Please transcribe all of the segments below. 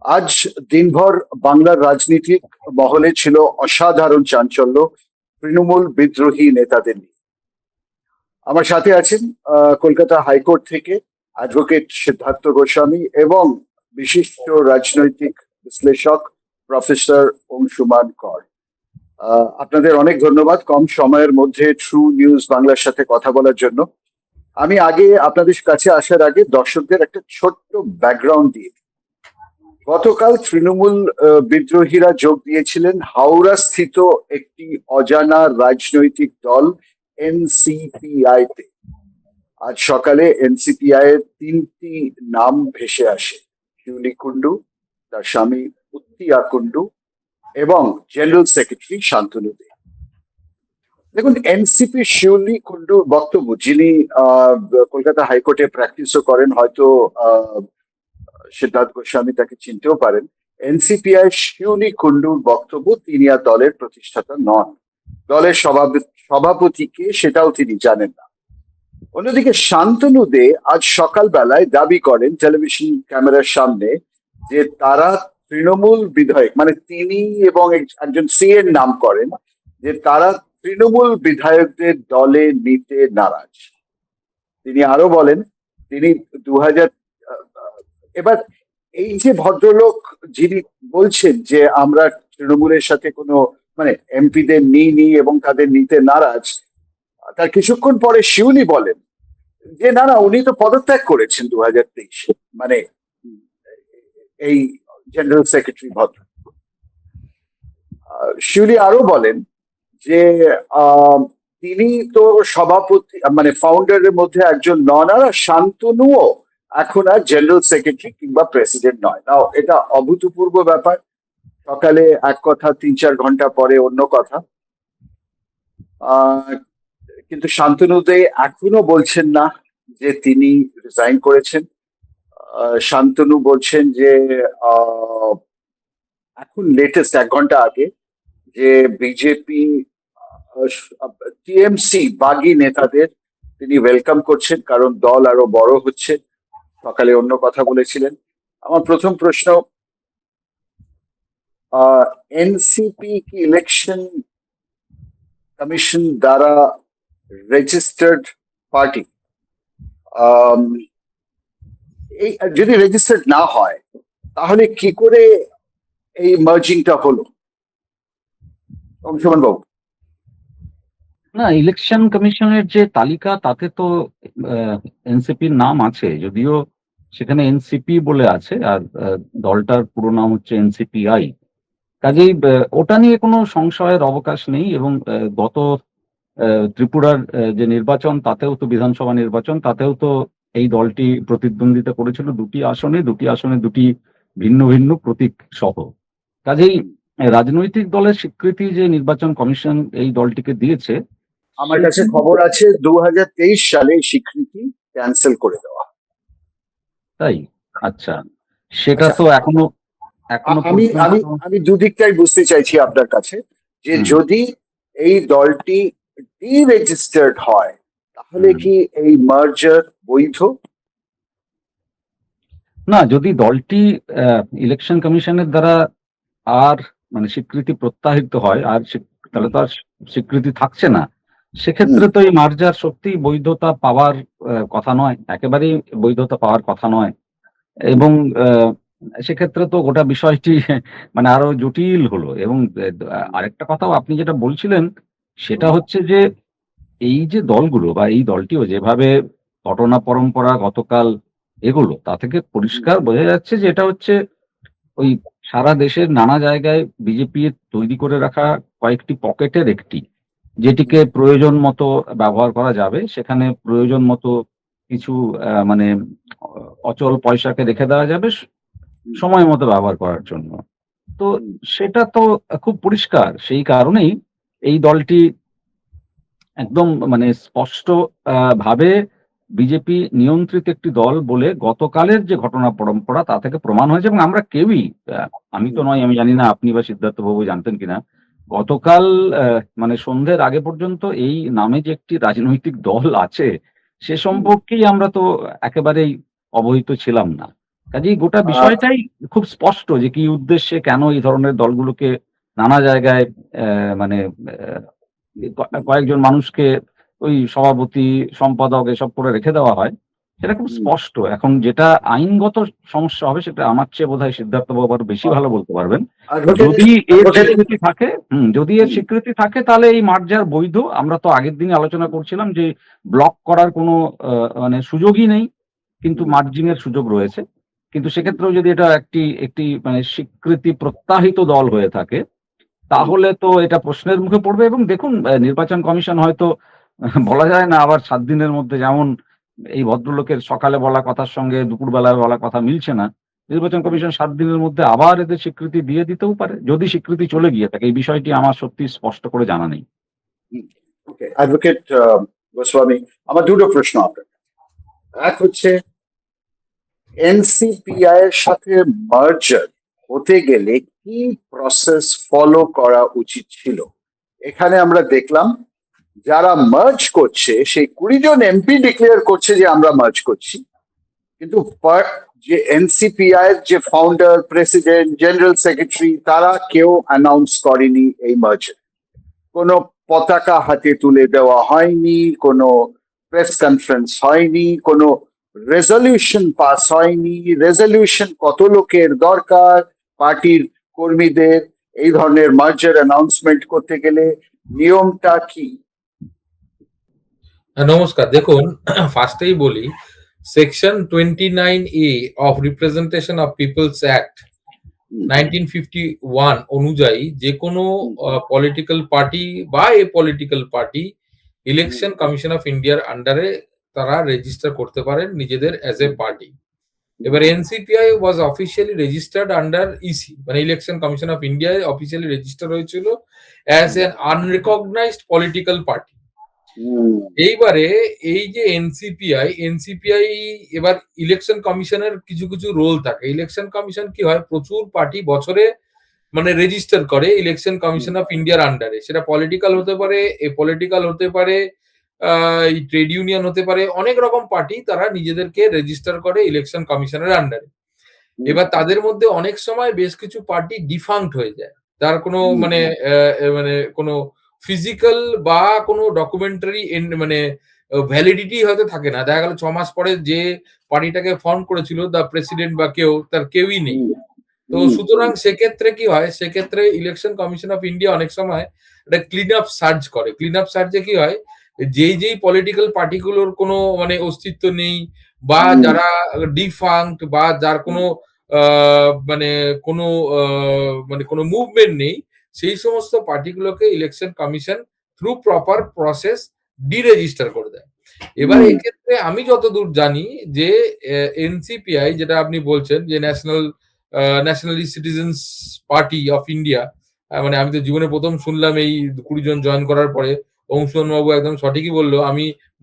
আজ দিনভর বাংলার রাজনীতিক মহলে ছিল অসাধারণ চাঞ্চল্য তৃণমূল বিদ্রোহী নেতাদের নিয়ে। আমার সাথে আছেন কলকাতা হাইকোর্ট থেকে অ্যাডভোকেট সিদ্ধার্থ গোস্বামী এবং বিশিষ্ট রাজনৈতিক বিশ্লেষক প্রফেসর অংশুমান কর। আপনাদের অনেক ধন্যবাদ কম সময়ের মধ্যে ট্রু নিউজ বাংলার সাথে কথা বলার জন্য। আমি আগে আপনাদের কাছে আসার আগে দর্শকদের একটা ছোট্ট ব্যাকগ্রাউন্ড দিয়ে দিই। গতকাল তৃণমূল বিদ্রোহীরা যোগ দিয়েছিলেন হাওড়া স্থিত একটি অজানা রাজনৈতিক দল এনসিপিআই তে। আজ সকালে এনসিপিআই এর তিনটি নাম ভেসে আসে: শিউলি কুন্ডু, তার স্বামী উত্তিয়া কুন্ডু এবং জেনারেল সেক্রেটারি শান্তনু দে। দেখুন, এনসিপি শিউলি কুন্ডুর বক্তব্য, যিনি কলকাতা হাইকোর্টে প্র্যাকটিসও করেন, হয়তো সিদ্ধার্থ গোস্বামী তাকে চিনতেও পারেন। এনসিপিআই শিউলি কুন্ডুর বক্তব্য তিনি আর দলের প্রতিষ্ঠাতা নন, দলের সভাপতিকে সেটাও তিনি জানেন না। অন্যদিকে শান্তনু দে আজ সকালবেলায় দাবি করেন টেলিভিশন ক্যামেরার সামনে যে তারা তৃণমূল বিধায়ক, মানে তিনি এবং একজন সি এর নাম করেন, যে তারা তৃণমূল বিধায়কদের দলে নিতে নারাজ। তিনি আরো বলেন তিনি 2000 এবার এই যে ভদ্রলোক যিনি বলছেন যে আমরা তৃণমূলের সাথে কোনো মানে এমপিদের নিই এবং তাদের নিতে নারাজ, তার কিছুক্ষণ পরে শিউলি বলেন যে না না, উনি তো পদত্যাগ করেছেন 2023, মানে এই জেনারেল সেক্রেটারি ভদ্র। শিউলি আরো বলেন যে তিনি তো সভাপতি, মানে ফাউন্ডারের মধ্যে একজন নন, আর শান্তনুও এখন আর জেনারেল সেক্রেটারি কিংবা প্রেসিডেন্ট নয়। নাও এটা অভূতপূর্ব ব্যাপার। সকালে এক কথা, 3-4 ঘন্টা পরে অন্য কথা। কিন্তু শান্তনু দে এখনো বলছেন না যে তিনি রিজাইন করেছেন। শান্তনু বলছেন যে এখন লেটেস্ট 1 ঘন্টা আগে যে বিজেপি টিএমসি বাগী নেতাদের তিনি ওয়েলকাম করছেন, কারণ দল আরো বড় হচ্ছে। সকালে অন্য কথা বলেছিলেন। আমার প্রথম প্রশ্ন, এনসিপি কি ইলেকশন কমিশন দ্বারা রেজিস্টার্ড পার্টি? এই যদি রেজিস্টার্ড না হয় তাহলে কি করে এই মার্জিংটা হলো? অংশুমান বাবু। না, ইলেকশন কমিশনের যে তালিকা তাতে তো এনসিপির নাম আছে, যদিও সেখানে এনসিপি বলে আছে, আর দলটার পুরো নাম হচ্ছে এনসিপিআই। কাজেই ওটা নিয়ে কোনো সংশয়ের অবকাশ নেই। এবং গত ত্রিপুরার যে নির্বাচন, তাতেও তো বিধানসভা নির্বাচন, তাতেও তো এই দলটি প্রতিদ্বন্দ্বিতা করেছিল দুটি আসনে দুটি ভিন্ন ভিন্ন প্রতীক সহ। কাজেই রাজনৈতিক দলের স্বীকৃতি যে নির্বাচন কমিশন এই দলটিকে দিয়েছে, আমার কাছে খবর আছে 2023 সালে স্বীকৃতি ক্যান্সেল করে দেওয়া। তাই? আচ্ছা, সেটা তো এখনো আমি আমি আমি দুদিকটাই বুঝতে চাইছি আপনার কাছে, যে যদি এই দলটি ডিরেজিস্টার্ড হয় তাহলে কি এই মার্জার বৈধ? না, যদি দলটি ইলেকশন কমিশনের দ্বারা আর মানে স্বীকৃতি প্রত্যাহিত হয়, আর তাহলে তো আর স্বীকৃতি থাকছে না, সেক্ষেত্রে তো এই মার্জার সত্যি বৈধতা পাওয়ার কথা নয়, একেবারেই বৈধতা পাওয়ার কথা নয়। এবং সেক্ষেত্রে তো গোটা বিষয়টি মানে আরো জটিল হলো। এবং আরেকটা কথাও আপনি যেটা বলছিলেন সেটা হচ্ছে যে এই যে দলগুলো বা এই দলটিও যেভাবে ঘটনা পরম্পরা গতকাল এগুলো, তা থেকে পরিষ্কার বোঝা যাচ্ছে যে এটা হচ্ছে ওই সারা দেশের নানা জায়গায় বিজেপি তৈরি করে রাখা কয়েকটি পকেটের একটি, যেটিকে প্রয়োজন মতো ব্যবহার করা যাবে। সেখানে প্রয়োজন মতো কিছু মানে অচল পয়সাকে রেখে দেওয়া যাবে সময় মতো ব্যবহার করার জন্য। তো সেটা তো খুব পরিষ্কার। সেই কারণেই এই দলটি একদম মানে স্পষ্ট ভাবে বিজেপি নিয়ন্ত্রিত একটি দল বলে গতকালের যে ঘটনা পরম্পরা তা থেকে প্রমাণ হয়েছে। এবং আমরা কেউই, আমি তো নয়, আমি জানি না আপনি বা সিদ্ধার্থ বাবু জানতেন কিনা, গতকাল মানে সন্ধ্যের আগে পর্যন্ত এই নামে যে একটি রাজনৈতিক দল আছে সে সম্পর্কেই আমরা তো একেবারেই অবহিত ছিলাম না। কাজেই গোটা আহ, বিষয়টাই খুব স্পষ্ট যে কি উদ্দেশ্যে কেন এই ধরনের দলগুলোকে নানা জায়গায় মানে কয়েকজন মানুষকে ওই সভাপতি সম্পাদক এসব করে রেখে দেওয়া হয়, সেটা খুব হুম, স্পষ্ট। এখন যেটা আইনগত সমস্যা হবে সেটা আমার চেয়ে বোধহয় সিদ্ধার্থ বাবু আরো বেশি ভালো বলতে পারবেন। অ্যাডভোকেট যদি এর অ্যাডভোকেট স্বীকৃতি থাকে, যদি এর হুম, স্বীকৃতি থাকে তাহলে এই মার্জার বৈধ। আমরা তো আগের দিনে আলোচনা করছিলাম যে ব্লক করার কোনো মানে সুযোগই নেই, কিন্তু হুম, মার্জিং এর সুযোগ রয়েছে। কিন্তু সেক্ষেত্রেও যদি এটা একটি একটি মানে স্বীকৃতি প্রত্যাহিত দল হয়ে থাকে, হুম, তাহলে তো এটা প্রশ্নের মুখে পড়বে। এবং দেখুন, নির্বাচন কমিশন হয়তো বলা যায় না আবার ৭ দিনের মধ্যে, যেমন এই ভদ্রলোকের সকালে বলা কথার সঙ্গে দুপুরবেলায় বলা কথা মিলছে না। নির্বাচন হুম, কমিশন ৭ দিনের মধ্যে আবার এদের স্বীকৃতি দিয়ে দিতেও পারে, যদি স্বীকৃতি চলে গিয়ে থাকে। এই বিষয়টি আমার সত্যি স্পষ্ট করে জানা নেই। হুম। ওকে, অ্যাডভোকেট গোস্বামী, আমার দুটো প্রশ্ন আপনার। এক হচ্ছে, এনসিপিআই এর সাথে মার্জার হতে গেলে কি প্রসেস ফলো করা উচিত ছিল? এখানে আমরা দেখলাম যারা মার্জ করছে সেই 20 জন এমপি ডিক্লেয়ার করছে যে আমরা মার্জ করছি, কিন্তু যে এনসিপিআই এর যে ফাউন্ডার, প্রেসিডেন্ট, জেনারেল সেক্রেটারি, তারা কেউ অ্যানাউন্স করেনি এই মার্জ। কোনো পতাকা হাতে তুলে দেওয়া হয়নি, কোনো প্রেস কনফারেন্স হয়নি, কোনো রেজলিউশন পাস হয়নি। রেজলিউশন কত লোকের দরকার পার্টির কর্মীদের এই ধরনের মার্জার অ্যানাউন্সমেন্ট করতে গেলে, নিয়মটা কি? নমস্কার। দেখুন, ফার্স্টেই বলি, section 29A of representation of peoples act হুম, 1951 অনুযায়ী যে কোনো হুম, পলিটিক্যাল পার্টি বা এ পলিটিক্যাল পার্টি হুম, ইলেকশন কমিশন অফ ইন্ডিয়ার আন্ডারে তারা রেজিস্টার করতে পারেন নিজেদের অ্যাজ এ হুম, পার্টি। এবার এনসিপিআই ওয়াজ অফিসিয়ালি রেজিস্টার্ড আন্ডার ইসি, মানে ইলেকশন কমিশন অফ ইন্ডিয়ায় অফিসিয়ালি রেজিস্টার হয়েছিল অ্যাজ হুম, এন আনরিকগনাইজড পলিটিক্যাল পার্টি। হুম, এইবারে এই যে এনসিপিআই এবার ইলেকশন কমিশনের কিছু কিছু রোল থাকে। ইলেকশন কমিশন কি হয়, প্রচুর পার্টি বছরে মানে রেজিস্টার করে ইলেকশন হুম, কমিশন অফ ইন্ডিয়ার আন্ডারে। সেটা পলিটিক্যাল হতে পারে, পলিটিক্যাল হতে পারে, এই ট্রেড ইউনিয়ন হতে পারে, অনেক রকম পার্টি তারা নিজেদেরকে রেজিস্টার করে ইলেকশন কমিশনের আন্ডারে। হুম, এবার তাদের মধ্যে অনেক সময় বেশ কিছু পার্টি ডিফাঙ্ক্ট হয়ে যায়। তার কোনো হুম, মানে মানে কোনো ফিজিক্যাল বা কোনো ডকুমেন্টারি মানে ভ্যালিডিটি হয়তো থাকে না। দেখা গেল ৬ মাস পরে যে পার্টিটাকে ফর্ম করেছিল দ্য প্রেসিডেন্ট বা কেউ, তার কেউই নেই। হুম, তো হুম, সুতরাং সেক্ষেত্রে কি হয়? সেক্ষেত্রে ইলেকশন কমিশন অফ ইন্ডিয়া অনেক সময় একটা ক্লিন আপ সার্চ করে। ক্লিন আপ সার্চ এ কি হয়? যেই পলিটিক্যাল পার্টি গুলোর কোনো মানে অস্তিত্ব নেই বা হুম, যারা ডিফাঙ্কড বা যার কোনো আ মানে কোনো আ মানে কোনো মুভমেন্ট নেই, সেই সমস্ত পার্টিগুলোকে election commission through proper process deregister করে দেয়। এবার হুম, এক্ষেত্রে আমি যতদূর জানি যে এনসিপিআই যেটা আপনি বলছেন যে nationalist citizens party of India, মানে আমি তো জীবনে ১ম শুনলাম এই ২০ জন জয়েন করার পরে। অংশুমান বাবু একদম সঠিকই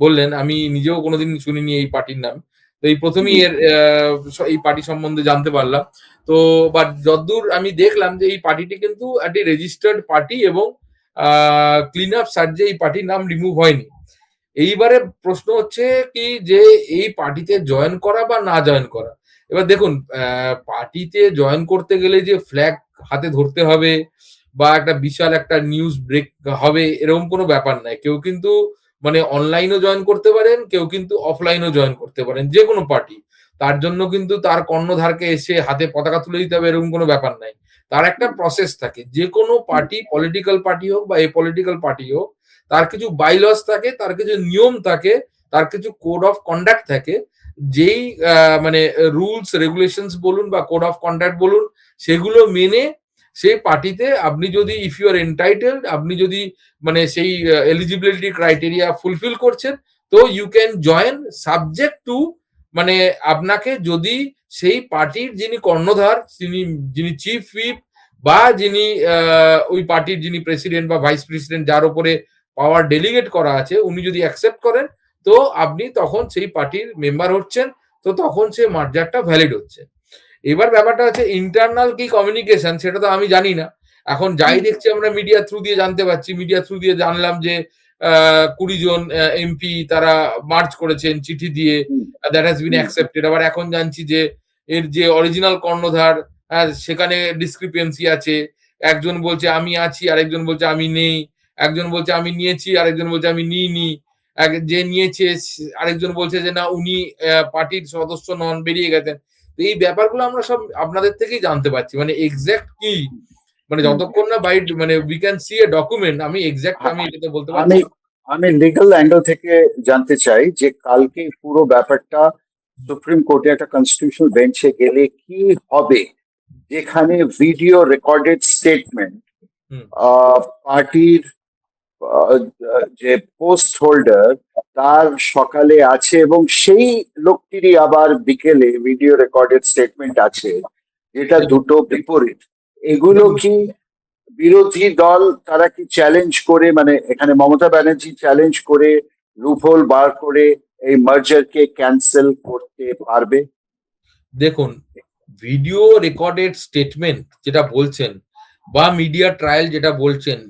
বললেন। আমি নিজেও কোনোদিন শুনিনি এই পার্টির নাম। তো এই ১ম ই হুম, এই পার্টি সম্বন্ধে জানতে পারলাম। তো বাট যতদূর আমি দেখলাম যে এই পার্টিটি কিন্তু একটি রেজিস্টার্ড পার্টি এবং আ ক্লিন আপ সার্চে এই পার্টির নাম রিমুভ হয়নি। এইবারে প্রশ্ন হচ্ছে কি যে এই পার্টিতে জয়েন করা বা না জয়েন করা। এবার দেখুন, পার্টিতে জয়েন করতে গেলে যে ফ্ল্যাগ হাতে ধরতে হবে বা একটা বিশাল একটা নিউজ ব্রেক হবে এরকম কোনো ব্যাপার নাই। কেউ কিন্তু মানে অনলাইনেও জয়েন করতে পারেন, কেউ কিন্তু অফলাইনেও জয়েন করতে পারেন। যেকোনো পার্টি। তার জন্য কিন্তু তার কর্ণধারকে এসে হাতে পতাকা তুলে দিতে হবে এরকম কোনো ব্যাপার নাই। তার একটা প্রসেস থাকে। যেকোনো হুম, পার্টি, পলিটিক্যাল পার্টি হোক বা এপলিটিক্যাল পার্টি হোক, তার কিছু বাইলস থাকে, তার কিছু নিয়ম থাকে, তার কিছু কোড অফ কন্ডাক্ট থাকে। যেই মানে রুলস রেগুলেশনস বলুন বা কোড অফ কন্ডাক্ট বলুন, সেগুলো মেনে সেই পার্টিতে আপনি যদি ইফ ইউ আর এন্টাইটেলড, আপনি যদি মানে সেই এলিজিবিলিটি ক্রাইটেরিয়া ফুলফিল করছেন, তো you can join subject to মানে আপনাকে যদি সেই পার্টির যিনি কর্ণধার, যিনি চিফ হুইপ বা যিনি ওই পার্টির যিনি প্রেসিডেন্ট বা ভাইস প্রেসিডেন্ট যার উপরে পাওয়ার ডেলিগেট করা আছে, উনি যদি অ্যাকসেপ্ট করেন, তো আপনি তখন সেই পার্টির মেম্বার হচ্ছেন। তো তখন সেই মার্জারটা ভ্যালিড হচ্ছে। এবার ব্যাপারটা হচ্ছে ইন্টারনাল কি কমিউনিকেশন সেটা তো আমি জানি না। এখন যাই হুম, দেখছি আমরা মিডিয়া থ্রু দিয়ে জানতে পারছি। মিডিয়া থ্রু দিয়ে জানলাম যে ২০ জন এমপি তারা মার্চ করেছেন চিঠি দিয়ে। হুম, that has been hmm, accepted. আবার এখন জানছি যে এর যে অরিজিনাল কর্ণধার, সেখানে ডিসক্রিপেন্সি আছে। একজন বলছে আমি আছি, আরেকজন বলছে আমি নেই। একজন বলছে আমি নিয়েছি, আরেকজন বলছে আমি নিইনি। যে নিয়েছে আরেকজন বলছে যে না উনি পার্টির সদস্য নন, বেরিয়ে গেছেন। তো এই ব্যাপারগুলো আমরা সব আপনাদের থেকেই জানতে পারছি। মানে এক্সাক্ট কি, মানে হুম। যতক্ষণ না মানে we can see A document, আমি এক্সাক্ট আমি এটা তো বলতে পারছি আমি না। আমি লিগ্যাল অ্যাঙ্গেল থেকে জানতে চাই যে কালকে পুরো ব্যাপারটা সুপ্রিম কোর্টে একটা কনস্টিটিউশনাল বেঞ্চে গেলে কি হবে, যেখানে ভিডিও রেকর্ডেড স্টেটমেন্ট হুম, পার্টির যে পোস্ট হোল্ডার তার সকালে আছে এবং সেই লোকটিরই আবার বিকেলে ভিডিও রেকর্ডেড স্টেটমেন্ট আছে, যেটা দেখুন দুটো বিপরীত। এগুলো দেখুন কি বিরোধী দল তারা কি চ্যালেঞ্জ করে, মানে এখানে মমতা ব্যানার্জি চ্যালেঞ্জ করে লুপহোল বার করে এই মার্জারকে ক্যান্সেল করতে পারবে? দেখুন, ভিডিও রেকর্ডেড স্টেটমেন্ট যেটা বলছেন বা মিডিয়া ট্রায়াল যেটা বলছেন,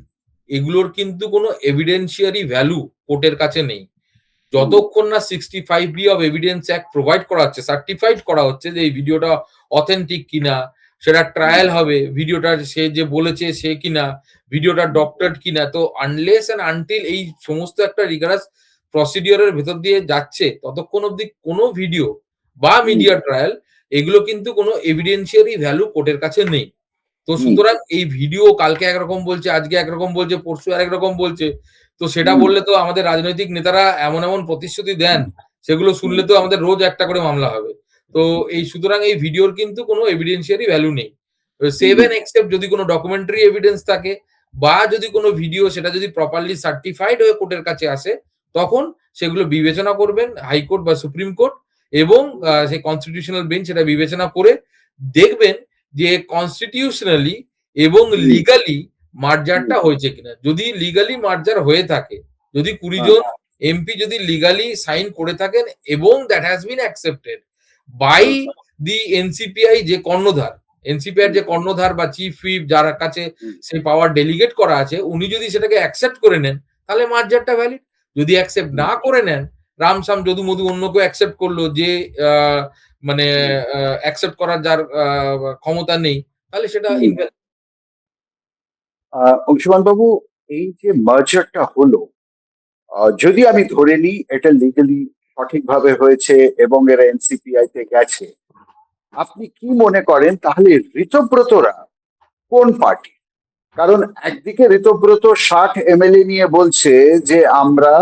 এগুলোর কিন্তু কোনো এভিডেন্সিয়ারি ভ্যালু কোর্টের কাছে নেই। হুম, যতক্ষণ না 65B of evidence act provide করা হচ্ছে, সার্টিফাইড করা হচ্ছে যে এই ভিডিওটা অথেন্টিক কিনা, সেটা হুম, ট্রায়াল হবে, ভিডিওটা সে যে বলেছে সে কিনা, ভিডিওটা হুম, ডক্টরড কিনা। তো আনলেস এন্ড আনটিল এই সমস্ত একটা রিগারাস প্রসিডিওরের ভেতর দিয়ে যাচ্ছে, ততক্ষণ অবধি কোনো ভিডিও বা হুম, মিডিয়া ট্রায়াল এগুলো কিন্তু কোনো এভিডেন্সিয়ারি ভ্যালু কোর্টের কাছে নেই। তো হুম, সুতরাং এই ভিডিও কালকে একরকম বলছে, আজকে একরকম বলছে, পরশু আরেক রকম বলছে। তো সেটা হুম, বললে তো আমাদের রাজনৈতিক নেতারা এমন এমন প্রতিশ্রুতি দেন, সেগুলো হুম, শুনলে তো আমাদের রোজ একটা করে মামলা হবে। তো এই সুতরাং এই ভিডিওর কিন্তু কোনো এভিডেন্সিয়ারি ভ্যালু নেই। সেভ হুম, অ্যান্ড এক্সেপ্ট যদি কোনো ডকুমেন্টারি এভিডেন্স থাকে বা যদি কোনো ভিডিও সেটা যদি প্রপারলি সার্টিফাইড হয়ে কোর্টের কাছে আসে, তখন সেগুলো বিবেচনা করবেন হাইকোর্ট বা সুপ্রিম কোর্ট, এবং সেই কনস্টিটিউশনাল বেঞ্চ সেটা বিবেচনা করে দেখবেন যে কনস্টিটিউশনালি এবং হুম, লিগালি হুম, মার্জারটা হয়েছে কিনা। যদি লিগালি মার্জার হয়ে থাকে, যদি ২০ হ্যাঁ, জন এমপি যদি লিগালি সাইন করে থাকেন এবং that has been accepted by হ্যাঁ, দি এনসিপিআই যে কর্ণধার, এনসিপিআই হুম, যে কর্ণধার বা চিফ হুইপ যার কাছে হুম, সেই পাওয়ার ডেলিগেট করা আছে, উনি যদি সেটাকে অ্যাকসেপ্ট করে নেন, তাহলে মার্জারটা ভ্যালিড। যদি অ্যাকসেপ্ট হুম, না করে নেন, রামসাম যদু মধু অন্য কেউ অ্যাকসেপ্ট করলো যে মানে হুম। অ্যাকসেপ্ট করার যার ক্ষমতা নেই, তাহলে সেটা হুম। ইনভ্যালিড। অংশুমান বাবু, এই যে মার্জারটা হলো, যদি আমি ধরে নিই এটা লিগালি সঠিকভাবে হয়েছে এবং এরা এনসিপিআই তে গেছে, আপনি কি মনে করেন তাহলে ঋতব্রতরা কোন পার্টি? কারণ একদিকে ঋতব্রত 60 এমএলএ নিয়ে বলছে যে আমরা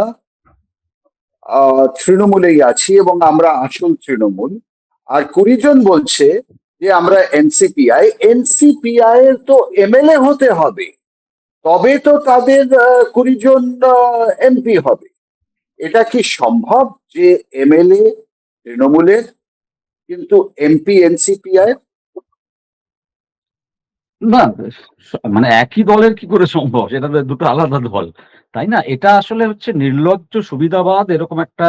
তৃণমূলেই আছি এবং আমরা আসল তৃণমূল, আর 20 জন বলছে যে আমরা এনসিপিআই। এনসিপিআই এর তো এমএলএ হতে হবে, তবে তো তাদের 20 জন এমপি হবে। এটা কি সম্ভব যে এমএলএ তৃণমূলের কিন্তু এমপি এনসিপিআই? না, মানে একই দলের কি করে সম্ভব? সেটা তো দুটো আলাদা দল, তাই না? এটা আসলে হচ্ছে নির্লজ্জ সুবিধাবাদ, এরকম একটা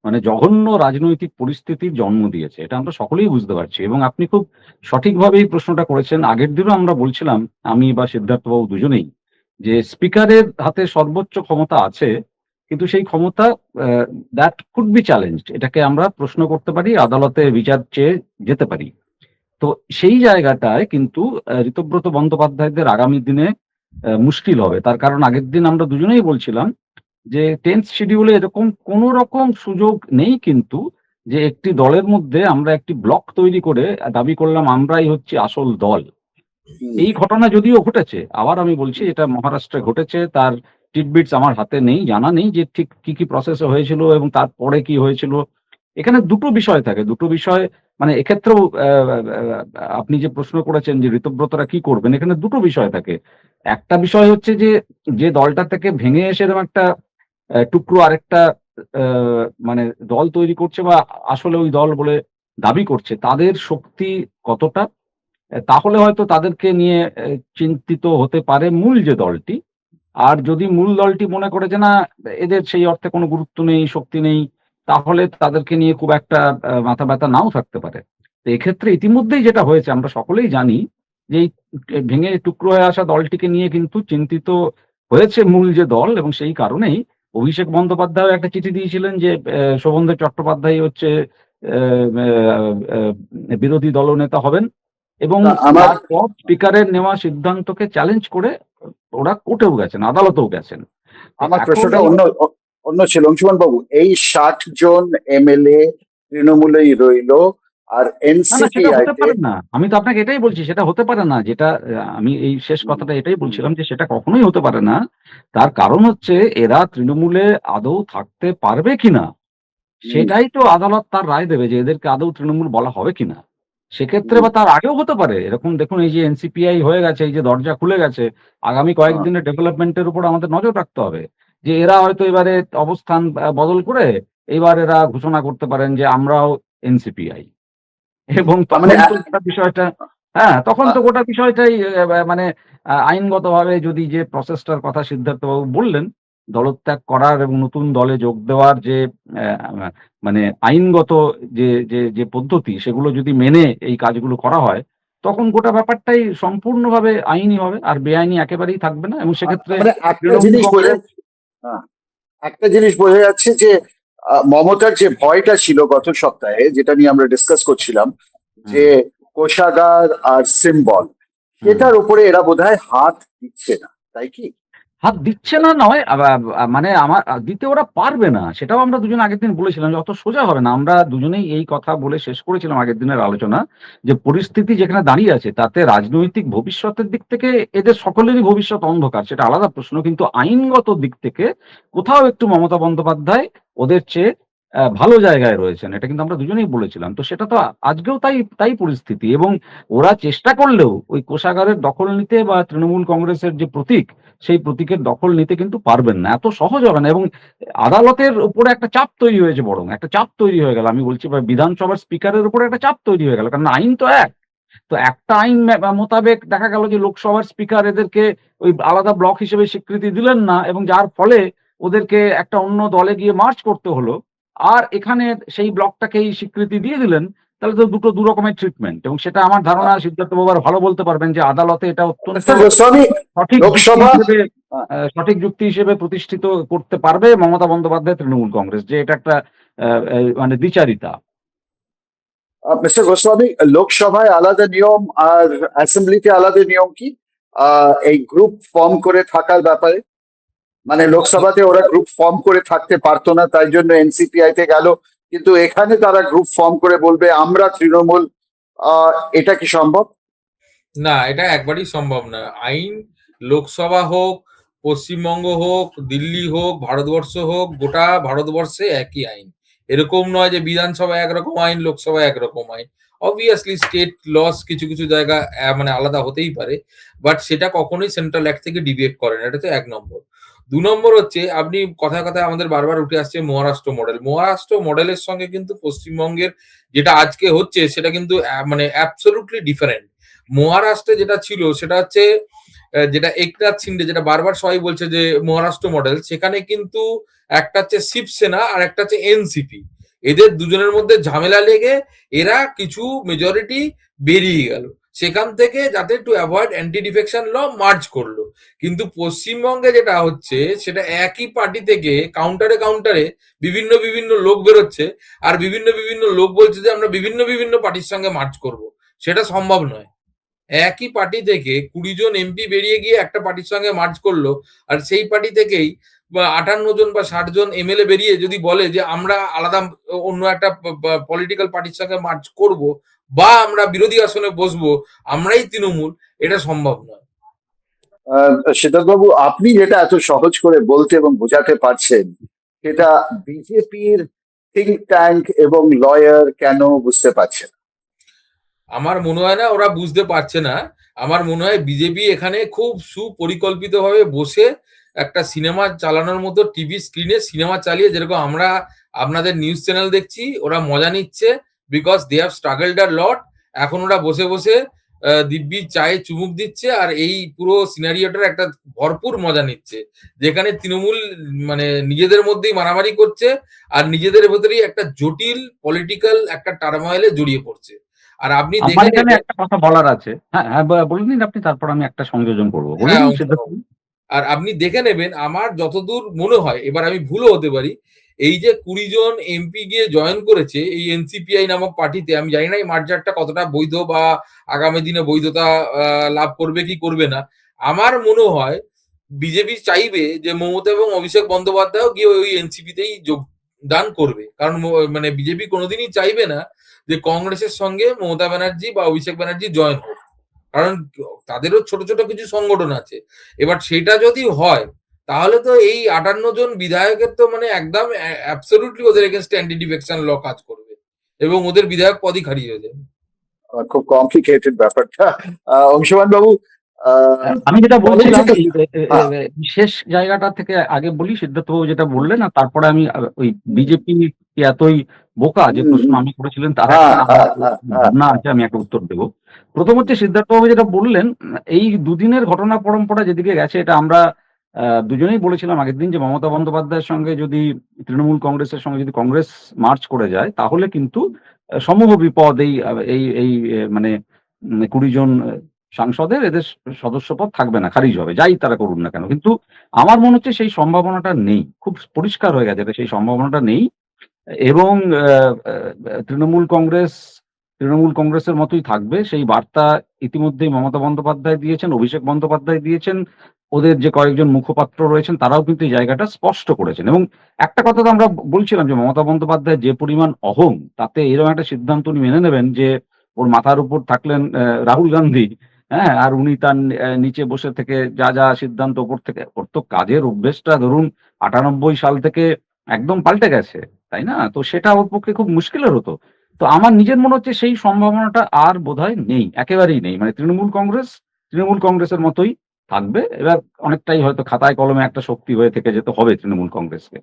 মানে জঘন্য রাজনৈতিক পরিস্থিতির জন্ম দিয়েছে। এটা আমরা সকলেই বুঝতে পারছি এবং আপনি খুব সঠিকভাবে এই প্রশ্নটা করেছেন। আগের দিনও আমরা বলছিলাম, আমি বা সিদ্ধার্থবাবু দুজনেই, যে স্পিকারের হাতে সর্বোচ্চ ক্ষমতা আছে, কিন্তু সেই ক্ষমতা দ্যাট কুড বি চ্যালেঞ্জড। এটাকে আমরা প্রশ্ন করতে পারি, আদালতে বিচার চেয়ে যেতে পারি। তো সেই জায়গাটায় কিন্তু ঋতব্রত বন্দ্যোপাধ্যায়দের আগামী দিনে মুশকিল হবে। তার কারণ আগের দিন আমরা দুজনেই বলছিলাম যে 10th শিডিউলে এরকম কোন রকম সুযোগ নেই কিন্তু, যে একটি দলের মধ্যে আমরা একটি ব্লক তৈরি করে দাবি করলাম আমরাই হচ্ছি আসল দল। হুম, এই ঘটনা যদিও ঘটেছে, আবার আমি বলছি এটা মহারাষ্ট্রে ঘটেছে, তার টিটবিটস আমার হাতে নেই, জানা নেই যে ঠিক কি কি প্রসেসে হয়েছিল এবং তারপরে কি হয়েছিল। এখানে দুটো বিষয় থাকে, দুটো বিষয়, মানে এক্ষেত্রেও আপনি যে প্রশ্ন করেছেন যে ঋতব্রতরা কি করবেন, এখানে দুটো বিষয় থাকে। একটা বিষয় হচ্ছে যে যে দলটা থেকে ভেঙে এসে এরকম একটা টুকরো আরেকটা মানে দল তৈরি করছে বা আসলে ওই দল বলে দাবি করছে, তাদের শক্তি কতটা। তাহলে হয়তো তাদেরকে নিয়ে চিন্তিত হতে পারে মূল যে দলটি। আর যদি মূল দলটি মনে করে যে না, এদের সেই অর্থে কোনো গুরুত্ব নেই, শক্তি নেই, তাহলে তাদেরকে নিয়ে খুব একটা মাথা ব্যথা নাও থাকতে পারে। তো এক্ষেত্রে ইতিমধ্যেই যেটা হয়েছে আমরা সকলেই জানি, যে এই ভেঙে টুকরো হয়ে আসা দলটিকে নিয়ে কিন্তু চিন্তিত হয়েছে মূল যে দল, এবং সেই কারণেই অভিষেক বন্দ্যোপাধ্যায় একটা চিঠি দিয়েছিলেন যে শোভনদেব চট্টোপাধ্যায় হচ্ছে বিরোধী দলনেতা হবেন এবং না, আমার তারপর স্পিকারের নেওয়া সিদ্ধান্তকে চ্যালেঞ্জ করে ওরা কোর্টেও গেছেন, আদালতেও গেছেন। তো আমার এখন প্রশ্নটা এই অন্য ছিল অংশুমান বাবু। এই 60 জন এমএলএ তৃণমূলেই রইলো, আর না না, সেটা এনসিপিআই হতে তে পারে না। আমি তো আপনাকে এটাই বলছি, সেটা হতে পারে না। যেটা আমি এই শেষ কথাটা এটাই বলছিলাম যে সেটা কখনোই হতে পারে না। তার কারণ হচ্ছে এরা তৃণমূলে আদৌ থাকতে পারবে কিনা হুম, সেটাই তো আদালত তার রায় দেবে যে এদেরকে আদৌ তৃণমূল বলা হবে কিনা। সেক্ষেত্রে হুম, বা তার আগেও হতে পারে এরকম। দেখুন, এই যে এনসিপিআই হয়ে গেছে, এই যে দরজা খুলে গেছে, আগামী হ্যাঁ, কয়েকদিনের ডেভেলপমেন্টের উপর আমাদের নজর রাখতে হবে। যে এরা হয়তো এবারে অবস্থান বদল করে এবার এরা ঘোষণা করতে পারেন যে আমরাও এনসিপিআই, এবং তার মানে তখন তো গোটা বিষয়টা, হ্যাঁ, তখন তো গোটা বিষয়টাই মানে আইনগতভাবে যদি যে প্রসেসটার কথা সিদ্ধার্থবাবু বললেন, দলত্যাগ করার এবং নতুন দলে যোগ দেওয়ার যে মানে আইনগত যে পদ্ধতি সেগুলো যদি মেনে এই কাজগুলো করা হয়, তখন গোটা ব্যাপারটাই সম্পূর্ণভাবে আইনি হবে আর বেআইনি একেবারেই থাকবে না, এবং সেক্ষেত্রে তার মানে একটা তৃণমূল জিনিস বোঝা কংগ্রেস। হ্যাঁ, একটা জিনিস বোঝা যাচ্ছে যে মমতার যে ভয়টা ছিল গত সপ্তাহে, যেটা নিয়ে আমরা ডিসকাস করছিলাম, হুম, যে কোষাগার আর সিম্বল, হুম। সেটার উপরে এরা বোধহয় হাত দিচ্ছে না, তাই কি? হাত দিচ্ছে না নয়, মানে আমার দিতে ওরা পারবে না। সেটাও আমরা দুজনে আগের দিন বলেছিলাম যে অত সোজা হবে না। আমরা দুজনেই এই কথা বলে শেষ করেছিলাম আগের দিনের আলোচনা, যে পরিস্থিতি যেখানে দাঁড়িয়ে আছে তাতে রাজনৈতিক ভবিষ্যতের দিক থেকে এদের সকলেরই ভবিষ্যৎ অন্ধকার, সেটা আলাদা প্রশ্ন। কিন্তু আইনগত দিক থেকে কোথাও একটু মমতা বন্দ্যোপাধ্যায় ওদের চেয়ে ভালো জায়গায় রয়েছেন। এটা কিন্তু আমরা দুজনেই বলেছিলাম। তো সেটা তো আজকেও তাই তাই পরিস্থিতি, এবং ওরা চেষ্টা করলেও ওই কোষাগারের দখল নিতে বা তৃণমূল কংগ্রেসের যে প্রতীক সেই প্রতীকের দখল নিতে কিন্তু পারবেন না। এত সহজ হবে না, এবং আদালতের উপরে একটা চাপ তৈরি হয়েছে, বরং একটা চাপ তৈরি হয়ে গেল। আমি বলছি বা বিধানসভার স্পিকারের উপরে একটা চাপ তৈরি হয়ে গেল। কারণ আইন তো এক। তো একটা আইন মোতাবেক দেখা গেল যে লোকসভার স্পিকার এদেরকে ওই আলাদা ব্লক হিসেবে স্বীকৃতি দিলেন না, এবং যার ফলে ওদেরকে একটা অন্য দলে গিয়ে মার্চ করতে হলো। আর এখানে সেই ব্লকটাকেই স্বীকৃতি দিয়ে দিলেন। তাহলে তো দুটো দু রকমের ট্রিটমেন্ট, এবং সেটা আমার ধারণা সিদ্ধার্থ বাবু আর ভালো বলতে পারবেন যে আদালতে এটা অত্যন্ত মিস্টার গোস্বামী, সঠিক যুক্তি লোকসভা হিসেবে সঠিক যুক্তি হিসেবে প্রতিষ্ঠিত করতে পারবে মমতা বন্দ্যোপাধ্যায় তৃণমূল কংগ্রেস, যে এটা একটা মানে দ্বিচারিতা। মিস্টার গোস্বামী, লোকসভায় আলাদা নিয়ম আর অ্যাসেম্বলিতে আলাদা নিয়ম কি এই গ্রুপ ফর্ম করে থাকার ব্যাপারে? মানে লোকসভাতে ওরা গ্রুপ ফর্ম করে থাকতে পারতো না, তাই জন্য এনসিপিআই তে গেল, কিন্তু এখানে তারা গ্রুপ ফর্ম করে বলবে আমরা তৃণমূল। এটা কি সম্ভব? না, এটা একবারই সম্ভব না। আইন লোকসভা হোক, পশ্চিমবঙ্গ হোক, দিল্লি হোক, ভারতবর্ষ হোক, গোটা ভারতবর্ষে একই আইন। এরকম নয় যে বিধানসভায় একরকম আইন, লোকসভায় একরকম আইন। অবভিয়াসলি স্টেট লস কিছু কিছু জায়গা মানে আলাদা হতেই পারে, বাট সেটা কখনোই সেন্ট্রাল অ্যাক্ট থেকে ডিভিয়েট করে না। এটা তো ১ নম্বর। ২ নম্বর হচ্ছে, আপনি কথায় কথায় আমাদের বারবার উঠে আসছে মহারাষ্ট্র মডেল। মহারাষ্ট্র মডেলের সঙ্গে কিন্তু পশ্চিমবঙ্গের যেটা আজকে হচ্ছে সেটা কিন্তু মানে অ্যাবসোলুটলি ডিফারেন্ট। মহারাষ্ট্রে যেটা ছিল সেটা হচ্ছে যেটা একনাথ শিন্ডে, যেটা বারবার সবাই বলছে যে মহারাষ্ট্র মডেল, সেখানে কিন্তু একটা হচ্ছে শিবসেনা আর একটা হচ্ছে এনসিপি। এদের দুজনের মধ্যে ঝামেলা লেগে এরা কিছু মেজরিটি বেরিয়ে গেল সেখান থেকে, যাতে to avoid anti defection law merge করলো। কিন্তু পশ্চিমবঙ্গে যেটা হচ্ছে সেটা একই পার্টি থেকে কাউন্টারে কাউন্টারে বিভিন্ন বিভিন্ন লোক বেরোচ্ছে, আর বিভিন্ন বিভিন্ন লোক বলছে যে আমরা বিভিন্ন বিভিন্ন পার্টির সঙ্গে মার্চ করব। সেটা সম্ভব নয়। একই পার্টি থেকে ২০ জন এমপি বেরিয়ে গিয়ে একটা পার্টির সঙ্গে মার্চ করলো, আর সেই পার্টি থেকেই ৫৮ জন বা ৬০ জন এমএলএ বেরিয়ে যদি বলে যে আমরা আলাদা অন্য একটা পলিটিক্যাল পার্টির সঙ্গে মার্চ করব বা আমরা বিরোধী আসনে বসবো, আমরাই তৃণমূল, এটা সম্ভব নয়। সিদ্ধার্থ বাবু, আপনি যেটা এত সহজ করে বলতে এবং বোঝাতে পারছেন, সেটা বিজেপির থিঙ্ক ট্যাঙ্ক এবং লয়ার কেন বুঝতে পারছে না? আমার মনে হয় না ওরা বুঝতে পারছে না। আমার মনে হয় বিজেপি এখানে খুব সুপরিকল্পিতভাবে বসে একটা সিনেমা চালানোর মতো টিভি স্ক্রিনে সিনেমা চালিয়ে, যেরকম আমরা আপনাদের নিউজ চ্যানেল দেখছি, ওরা মজা নিচ্ছে বিকজ দে হ্যাভ স্ট্রাগলড আ লট। এখন ওরা বসে বসে দিব্যি চায়ে চুমুক দিচ্ছে আর এই পুরো সিনারিওটার একটা ভরপুর মজা নিচ্ছে, যেখানে তৃণমূল মানে নিজেদের মধ্যেই মারামারি করছে আর নিজেদের ভেতরেই একটা জটিল পলিটিক্যাল একটা টার্মোইলে জড়িয়ে পড়ছে। আর আপনি আমার দেখে এখানে নেবেন। একটা কথা বলার আছে। হ্যাঁ, হ্যাঁ, বলে নিন আপনি, তারপর আমি একটা সংযোজন করব। বলে হ্যাঁ, নিন সিদ্ধার্থ। অংশবাবু। আর আপনি দেখে নেবেন, আমার যতদূর মনে হয়, এবার আমি ভুলও হতে পারি, এই যে 20 জন এমপি গিয়ে জয়েন করেছে এই এনসিপিআই নামক পার্টিতে, আমি জানি না এই মার্জারটা কতটা বৈধ বা আগামী দিনে বৈধতা লাভ করবে কি করবে না। আমার মনে হয় বিজেপি চাইবে যে মমতা এবং অভিষেক বন্দ্যোপাধ্যায়ও গিয়ে ওই এনসিপিতেই যোগদান করবে। কারণ মানে বিজেপি কোনোদিনই চাইবে না যে কংগ্রেসের সঙ্গে মমতা ব্যানার্জি বা অভিষেক ব্যানার্জি জয়েন হোক। কারণ তাদেরও ছোট ছোট কিছু সংগঠন আছে। এবার সেটা যদি হয় তাহলে তো এই 58 জন বিধায়কের তো মানে একদম অ্যাবসলিউটলি ওদের এগেইনস্ট অ্যান্টি ডিফেকশন ল কাজ করবে এবং ওদের বিধায়ক পদই খারিজ হয়ে যাবে। খুব কমপ্লিকেটেড ব্যাপারটা। অংশমান বাবু, আমি যেটা বলছিলাম এই হ্যাঁ, শেষ জায়গাটা থেকে আগে বলি, সিদ্ধার্থবাবু যেটা বললেন, আর তারপরে আমি ওই বিজেপি এতই বোকা যে প্রশ্ন আমি করেছিলেন তার হ্যাঁ, একটা হ্যাঁ, হ্যাঁ, হ্যাঁ, ভাবনা আছে, আমি একটা উত্তর দেবো। প্রথম হচ্ছে সিদ্ধার্থবাবু যেটা বললেন, এই দুদিনের ঘটনা পরম্পরা যেদিকে গেছে, এটা আমরা দুজনেই বলেছিলাম আগের দিন যে মমতা বন্দ্যোপাধ্যায়ের সঙ্গে যদি তৃণমূল কংগ্রেসের সঙ্গে যদি কংগ্রেস মার্চ করে যায় তাহলে কিন্তু সমূহ বিপদ এই এই এই মানে 20 জন সাংসদের এদের সদস্যপদ থাকবে না, খারিজ হবে, যাই তারা করুন না কেন। কিন্তু আমার মনে হচ্ছে সেই সম্ভাবনাটা নেই, খুব পরিষ্কার হয়ে গেছে যে সেই সম্ভাবনাটা নেই। এবং তৃণমূল কংগ্রেসের মতোই থাকবে, সেই বার্তা ইতিমধ্যেই মমতা বন্দ্যোপাধ্যায় দিয়েছেন, অভিষেক বন্দ্যোপাধ্যায় দিয়েছেন, ওদের যে কয়েকজন মুখপাত্র রয়েছেন তারাও কিন্তু এই জায়গাটা স্পষ্ট করেছেন। এবং একটা কথা তো আমরা বলছিলাম যে মমতা বন্দ্যোপাধ্যায় যে পরিমাণ অহং, তাতে এরকম একটা সিদ্ধান্ত উনি মেনে নেবেন যে ওর মাথার উপর থাকলেন রাহুল গান্ধী, হ্যাঁ, আর উনি তার নিচে বসে থেকে যা যা সিদ্ধান্ত ওপর থেকে, ওর তো কাজের অভ্যেসটা ধরুন 98 সাল থেকে একদম পাল্টে গেছে, তাই না? তো সেটা ওর পক্ষে খুব মুশকিলের হতো। তো আমার নিজের মনে হচ্ছে সেই সম্ভাবনাটা আর বোধহয় নেই, একেবারেই নেই। মানে তৃণমূল কংগ্রেসের মতোই থাকবে। এবার অনেকটাই হয়তো খাতায় কলমে একটা শক্তি হয়ে থেকে যেতে হবে তৃণমূল কংগ্রেসকে।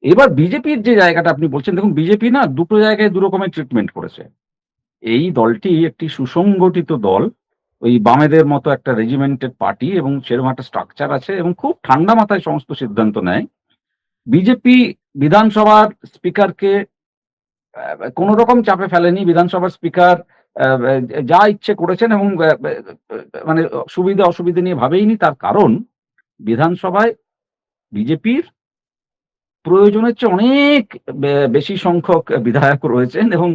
এবার বিজেপির যে জায়গাটা আপনি বলছেন, দেখুন বিজেপি না দুটো জায়গায় দু রকমের ট্রিটমেন্ট করেছে। এই দলটি একটি সুসংগঠিত দল, ওই বামেদের মতো একটা রেজিমেন্টেড পার্টি, এবং সেরকম একটা স্ট্রাকচার আছে এবং খুব ঠান্ডা মাথায় সমস্ত সিদ্ধান্ত নেয়। বিজেপি বিধানসভার স্পিকারকে কোন রকম চাপে ফেলেনি। বিধানসভার স্পিকার যা ইচ্ছে করেছেন এবং মানে সুবিধা অসুবিধা নিয়ে ভাবেইনি। তার কারণ বিধানসভায় বিজেপির প্রয়োজনের চেয়ে অনেক বেশি সংখ্যক বিধায়ক রয়েছেন এবং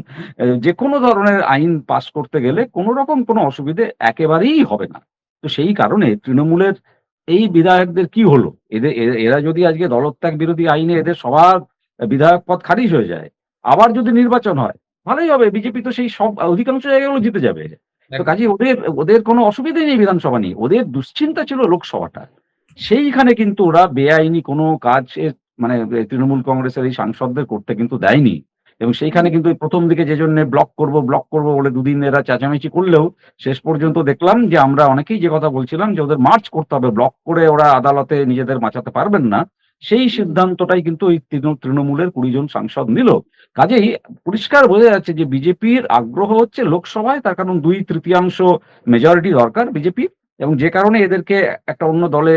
যে কোনো ধরনের আইন পাস করতে গেলে কোনো রকম কোনো অসুবিধে একেবারেই হবে না। তো সেই কারণে তৃণমূলের এই বিধায়কদের কি হলো? এরা যদি আজকে দলত্যাগ বিরোধী আইনে এদের সবার বিধায়ক পদ খারিজ হয়ে যায়, আবার যদি নির্বাচন হয়, ভালোই হবে। বিজেপি তো সেই সব অধিকাংশ জায়গাগুলো জিতে যাবে। তো কাজেই ওদের ওদের কোনো অসুবিধাই নেই বিধানসভা নিয়ে। ওদের দুশ্চিন্তা ছিল লোকসভাটা। সেইখানে কিন্তু ওরা বেআইনি কোনো কাজ মানে তৃণমূল কংগ্রেসের এই সাংসদদের করতে কিন্তু দেয়নি। এবং সেইখানে কিন্তু ওই প্রথম দিকে যে জন্য ব্লক করব বলে দুদিন এরা চেঁচামেচি করলেও শেষ পর্যন্ত দেখলাম যে আমরা অনেকেই যে কথা বলছিলাম যে ওদের মার্চ করতে হবে, ব্লক করে ওরা আদালতে নিজেদের বাঁচাতে পারবেন না, সেই সিদ্ধান্তটাই কিন্তু ওই তৃণমূলের 20 জন সাংসদ নিল। কাজেই পরিষ্কার বোঝা যাচ্ছে যে বিজেপির আগ্রহ হচ্ছে লোকসভায়, তার কারণ 2/3 মেজরিটি দরকার বিজেপির, এবং যে কারণে এদেরকে একটা অন্য দলে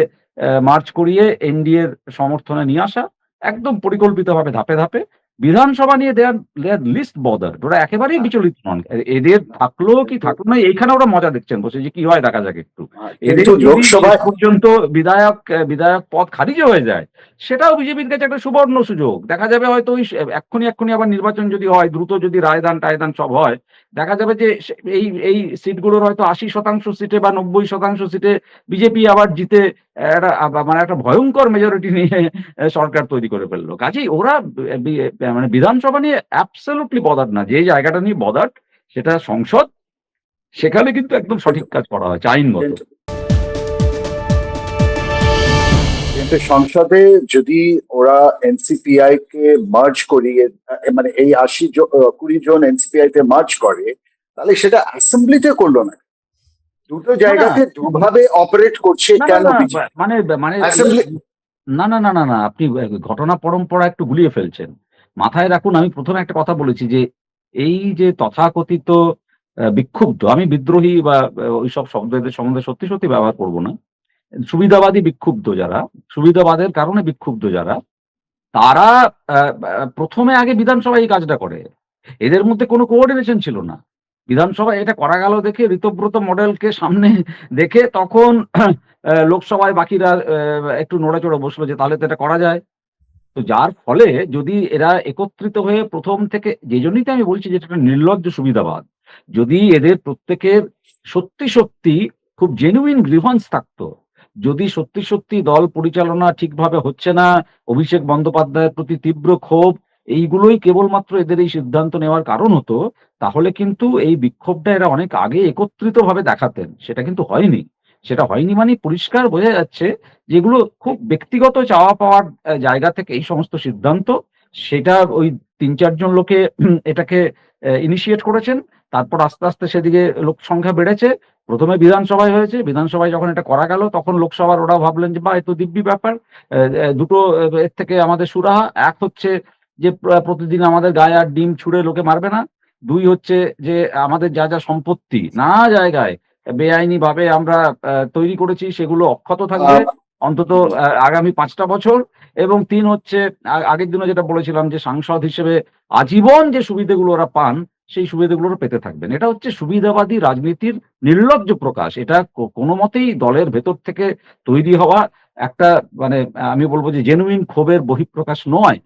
মার্চ করিয়ে এনডিএ এর সমর্থনে নিয়ে আসা, একদম পরিকল্পিতভাবে ধাপে ধাপে। বিধানসভা নিয়ে দেয়ার লিস্ট বদার্ড, ওরা একেবারেই বিচলিত নন। এদের থাকলো কি থাকলো না, এইখানে ওরা মজা দেখছেন বসে যে কি হয় দেখা যাক একটু। এদের কিন্তু যদি শেষ লোকসভায় পর্যন্ত বিধায়ক পদ খারিজ হয়ে যায়, সেটাও বিজেপির কাছে একটা সুবর্ণ সুযোগ। দেখা যাবে হয়তো ওই এক্ষুনি আবার নির্বাচন যদি হয়, দ্রুত যদি রায়দান টায়দান সব হয়, দেখা যাবে যে এই এই সিটগুলোর হয়তো 80% সিটে বা 90% সিটে বিজেপি আবার জিতে একটা মানে একটা ভয়ঙ্কর মেজরিটি নিয়ে সরকার তৈরি করে ফেললো। কাজেই ওরা মানে বিধানসভা নিয়ে অ্যাবসলিউটলি বদার্ড না। যে জায়গাটা নিয়ে বদার্ড সেটা সংসদ, সেখানে কিন্তু একদম সঠিক কাজ করা হয়েছে আইনগত। কিন্তু কিন্তু সংসদে যদি ওরা এনসিপিআই কে মার্জ করিয়ে, মানে এই 20 জন এনসিপিআই তে মার্জ করে, তাহলে সেটা অ্যাসেম্বলিতে করলো না। দুটো না না জায়গাতে দুভাবে অপারেট করছে না না কেন না বিজেপি? মানে মানে অ্যাসেম্বলি না না না না না আপনি ঘটনা পরম্পরা একটু গুলিয়ে ফেলছেন। মাথায় রাখুন, আমি প্রথমে একটা কথা বলেছি যে এই যে তথাকথিত বিক্ষুব্ধ, আমি বিদ্রোহী বা ওইসব শব্দ এদের সম্বন্ধে সত্যি সত্যি ব্যবহার করব না। সুবিধাবাদী বিক্ষুব্ধ যারা, সুবিধাবাদের কারণে বিক্ষুব্ধ যারা, তারা প্রথমে আগে বিধানসভায় এই কাজটা করে। এদের মধ্যে কোনো কোঅর্ডিনেশন ছিল না। বিধানসভায় এটা করা গেল দেখে, ঋতব্রত মডেলকে সামনে দেখে তখন লোকসভায় বাকিরা একটু নড়েচড়ে বসলো যে তাহলে তো এটা করা যায়। তো যার ফলে যদি এরা একত্রিত হয়ে প্রথম থেকে, যে জন্যই তো আমি বলছি যে এটা একটা নির্লজ্জ সুবিধাবাদ। যদি এদের প্রত্যেকের সত্যি সত্যি খুব জেনুইন গ্রিভান্স থাকতো, যদি সত্যি সত্যি দল পরিচালনা ঠিকভাবে হচ্ছে না, অভিষেক বন্দ্যোপাধ্যায়ের প্রতি তীব্র ক্ষোভ, এইগুলোই কেবলমাত্র এদের এই সিদ্ধান্ত নেওয়ার কারণ হতো, তাহলে কিন্তু এই বিক্ষোভটা এরা অনেক আগে একত্রিতভাবে দেখাতেন। সেটা কিন্তু হয়নি। সেটা হয়নি মানে পরিষ্কার বোঝা যাচ্ছে যেগুলো খুব ব্যক্তিগত চাওয়া পাওয়ার জায়গা থেকে এই সমস্ত সিদ্ধান্ত, সেটা ওই ৩-৪ জন লোকে এটাকে ইনিশিয়েট করেছেন। তারপর আস্তে আস্তে সেদিকে লোক সংখ্যা বেড়েছে। প্রথমে বিধানসভায় হয়েছে, বিধানসভায় যখন এটা করা গেল তখন লোকসভার ওরা ভাবলেন যে বাহ, এ তো দিব্যি ব্যাপার। দুটো এর থেকে আমাদের সুরাহা। এক হচ্ছে যে প্রতিদিন আমাদের গায়ে আর ডিম ছুঁড়ে লোকে মারবে না। ২ হচ্ছে যে আমাদের যা যা সম্পত্তি না জায়গায় বেআইনি ভাবে আমরা তৈরি করেছি সেগুলো অক্ষত থাকবে অন্তত আগামী ৫টা বছর। এবং ৩ হচ্ছে আগের দিনও যেটা বলেছিলাম যে সাংসদ হিসেবে আজীবন যে সুবিধাগুলো ওরা পান সেই সুবিধাগুলো পেতে থাকবেন। এটা হচ্ছে সুবিধাবাদী রাজনীতির নির্লজ্জ প্রকাশ। এটা কোনো মতেই দলের ভেতর থেকে তৈরি হওয়া একটা, মানে আমি বলবো যে জেনুইন ক্ষোভের বহিঃপ্রকাশ নয়।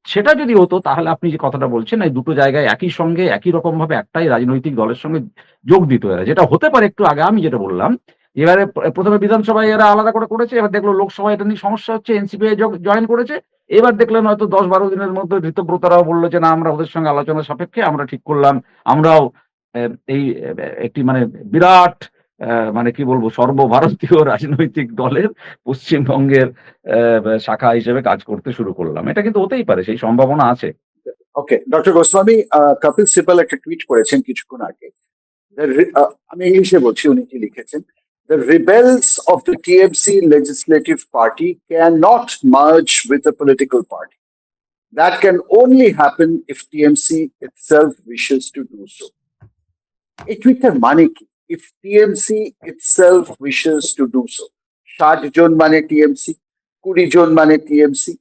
সেটা যদি হতো তাহলে আপনি যে কথাটা বলছেন এই দুটো জায়গায় একই সঙ্গে একই রকম ভাবে একটাই রাজনৈতিক দলের সঙ্গে যোগ দিত এরা, যেটা হতে পারে একটু আগে আমি যেটা বললাম। এবারে প্রথমে বিধানসভায় এরা আলাদা করে করেছে, এবার দেখলো লোকসভায় এটা নিয়ে সমস্যা হচ্ছে, এনসিপিআই জয়েন করেছে। এবার দেখলেন হয়তো ১০-১২ দিনের মধ্যে ঋতব্রতরাও বললো যে না, আমরা ওদের সঙ্গে আলোচনা সাপেক্ষে আমরা ঠিক করলাম আমরাও এই একটি মানে বিরাট মানে কি বলবো সর্বভারতীয় রাজনৈতিক দলের পশ্চিমবঙ্গের শাখা হিসেবে কাজ করতে শুরু করলাম। এটা কিন্তু হতেই পারে, সেই সম্ভাবনা আছে। ওকে, ডক্টর গোস্বামী, কপিল সিবাল একটা টুইট করেছেন কিছুক্ষণ আগে। আমি ইংলিশে বলছি, উনি কি লিখেছেন: The rebels of the TMC legislative party cannot merge with a political party. That can only happen if TMC itself wishes to do so. এই টুইটটার মানে কি? If TMC itself wishes to do so. ৬০ জন মানে TMC, ২০ জন মানে TMC.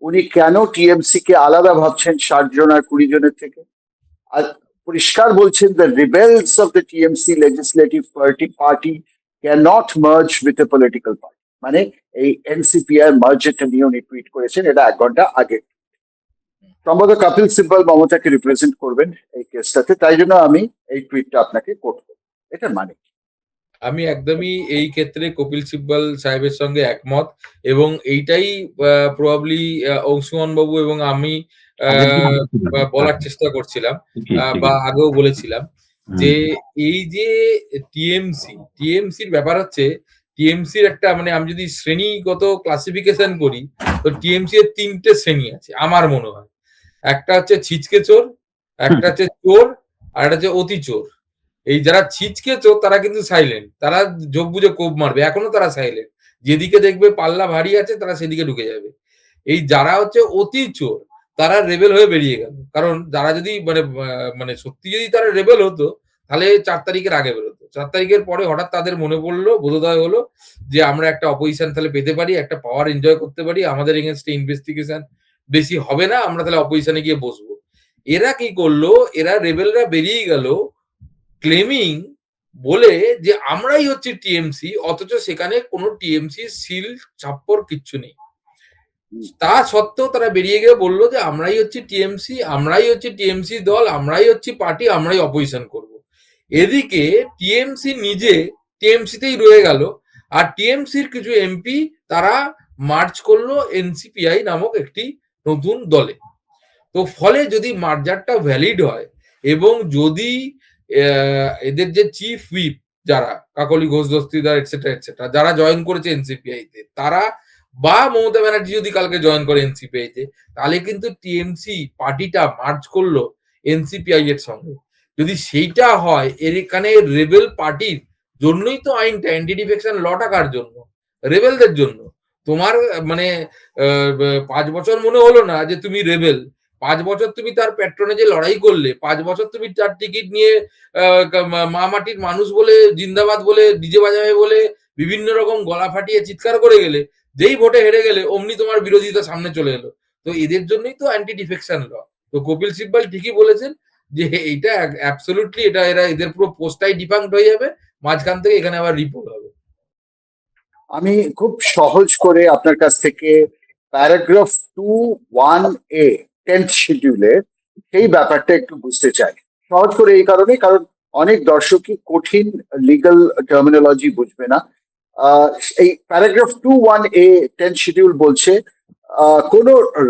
উনি কেন TMC কে আলাদা ভাবছেন ৬০ জন আর ২০ জনের থেকে? আর পরিষ্কার বলছেন the rebels of the TMC legislative party cannot merge with a political party. মানে এই এনসিপিআর মার্জারটা নিয়ে উনি টুইট করেছেন, এটা ১ ঘন্টা আগে। সম্ভবত কপিল সিব্বল মমতাকে রিপ্রেজেন্ট করবেন এই কেসটাতে, তাই জন্য আমি এই টুইটটা আপনাকে কোট করব। এটার মানে কি? আমি একদমই এই ক্ষেত্রে কপিল সিব্বল সাহেবের সঙ্গে একমত, এবং এইটাই প্রবাবলি অংশুমান বাবু এবং আমি বলার চেষ্টা করছিলাম বা আগেও বলেছিলাম যে এই যে টিএমসির ব্যাপার হচ্ছে, টিএমসির একটা মানে আমি যদি শ্রেণীগত ক্লাসিফিকেশন করি তো টিএমসি এর ৩টে শ্রেণী আছে আমার মনে হয়। একটা হচ্ছে ছিচকে চোর, একটা হচ্ছে চোর, আর একটা হচ্ছে অতি চোর। এই যারা ছিচকে চোর তারা কিন্তু সাইলেন্ট, তারা যোগ বুঝে কোপ মারবে, এখনো তারা সাইলেন্ট। যেদিকে দেখবে পাল্লা ভারী আছে তারা সেদিকে ঢুকে যাবে। এই যারা হচ্ছে অতি চোর তারা রেবেল হয়ে বেরিয়ে গেল, কারণ যারা যদি মানে সত্যি যদি তারা রেবেল হতো তাহলে ৪ তারিখের আগে বেরোতো। ৪ তারিখের পরে হঠাৎ তাদের মনে পড়লো, বোধোদয় হলো যে আমরা একটা অপোজিশন তাহলে পেতে পারি, একটা পাওয়ার এনজয় করতে পারি, আমাদের এগেনস্টে ইনভেস্টিগেশন বেশি হবে না, আমরা তাহলে অপোজিশনে গিয়ে বসবো। এরা কি করলো, এরা রেবেলরা বেরিয়ে গেল ক্লেমিং বলে যে আমরাই হচ্ছে টিএমসি, অথচ সেখানে কোনো টিএমসি সিল ছাপ্পর কিচ্ছু নেই। তা সত্ত্বেও তারা বেরিয়ে গিয়ে বললো যে আমরাই হচ্ছে টিএমসি, আমরাই হচ্ছে টিএমসি দল, আমরাই হচ্ছে পার্টি, আমরাই অপোজিশন করব। এদিকে টিএমসি নিজে টিএমসিতেই রয়ে গেল, আর টিএমসির কিছু এমপি তারা মার্চ করলো এনসিপিআই নামক একটি নতুন দলে। তো ফলে যদি মার্জারটা ভ্যালিড হয় এবং যদি এদের যে চিফ হুইপ যারা কাকলি ঘোষ দস্তিদার এটসেট্রা যারা জয়েন করেছে এনসিপিআই তে, তারা বা মমতা ব্যানার্জি যদি কালকে জয়েন করে এনসিপিআই তে, তাহলে কিন্তু টিএমসি পার্টিটা মার্চ করলো এনসিপিআই এর সঙ্গে। যদি সেইটা হয়, এখানে রেবেল পার্টির জন্যই তো আইনটা, অ্যান্টি ডিফেকশন ল টাকার জন্য, রেবেলদের জন্য। তোমার মানে ৫ বছর মনে হলো না যে তুমি রেবেল, ৫ বছর তুমি তার প্যাট্রোনেজে লড়াই করলে, ৫ বছর তুমি তার টিকিট নিয়ে মা মাটির মানুষ বলে, জিন্দাবাদ বলে, ডিজে বাজাবে বলে বিভিন্ন রকম গলা ফাটিয়ে চিৎকার করে গেলে, যেই ভোটে হেরে গেলে অমনি তোমার বিরোধিতা সামনে চলে এলো। তো এদের জন্যই তো অ্যান্টি ডিফেকশন ল। তো কপিল সিব্বল ঠিকই বলেছেন যে এইটা অ্যাবসলিউটলি এদের পুরো পোস্টটাই ডিফাঙ্কড হয়ে যাবে, মাঝখান থেকে এখানে আবার রিপোর্ট হবে। আমি খুব সহজ করে আপনার কাছ থেকে প্যারাগ্রাফ 2(1)(a) 10th শিডিউলের সেই ব্যাপারটা একটু বুঝতে চাই। সহজ করে এই কারণে, কারণ অনেক দর্শকই কঠিন লিগ্যাল টার্মিনোলজি বুঝবে না। আহ, এই প্যারাগ্রাফ 2(1)(a) 10th শিডিউল বলছে কোন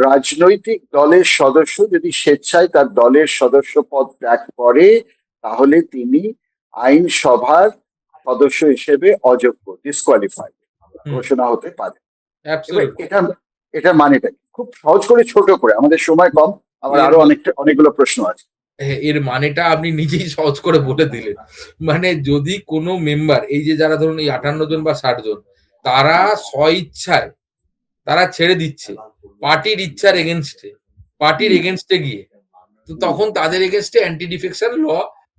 রাজনৈতিক দলের সদস্য যদি স্বেচ্ছায় তার দলের সদস্য পদ ত্যাগ করে, তাহলে তিনি আইনসভার সদস্য হিসেবে অযোগ্য, ডিসকোয়ালিফাইড ঘোষণা হতে পারে। এবার অ্যাবসলিউটলি। এটা মানেটা কি? খুব সহজ করে ছোট করে, আমাদের সময় কম, আমার এর আরো অনেকগুলো প্রশ্ন আছে। এর মানেটা আপনি নিজেই সহজ করে বলে দিলেন। মানে যদি কোনো মেম্বার, এই যে যারা ধরুন এই 58 জন বা 60 জন, তারা স্বইচ্ছায় তারা ছেড়ে দিচ্ছে পার্টির ইচ্ছার এগেনস্টে, পার্টির এগেনস্টে গিয়ে, তো তখন তাদের এগেনস্টে অ্যান্টি ডিফেকশন ল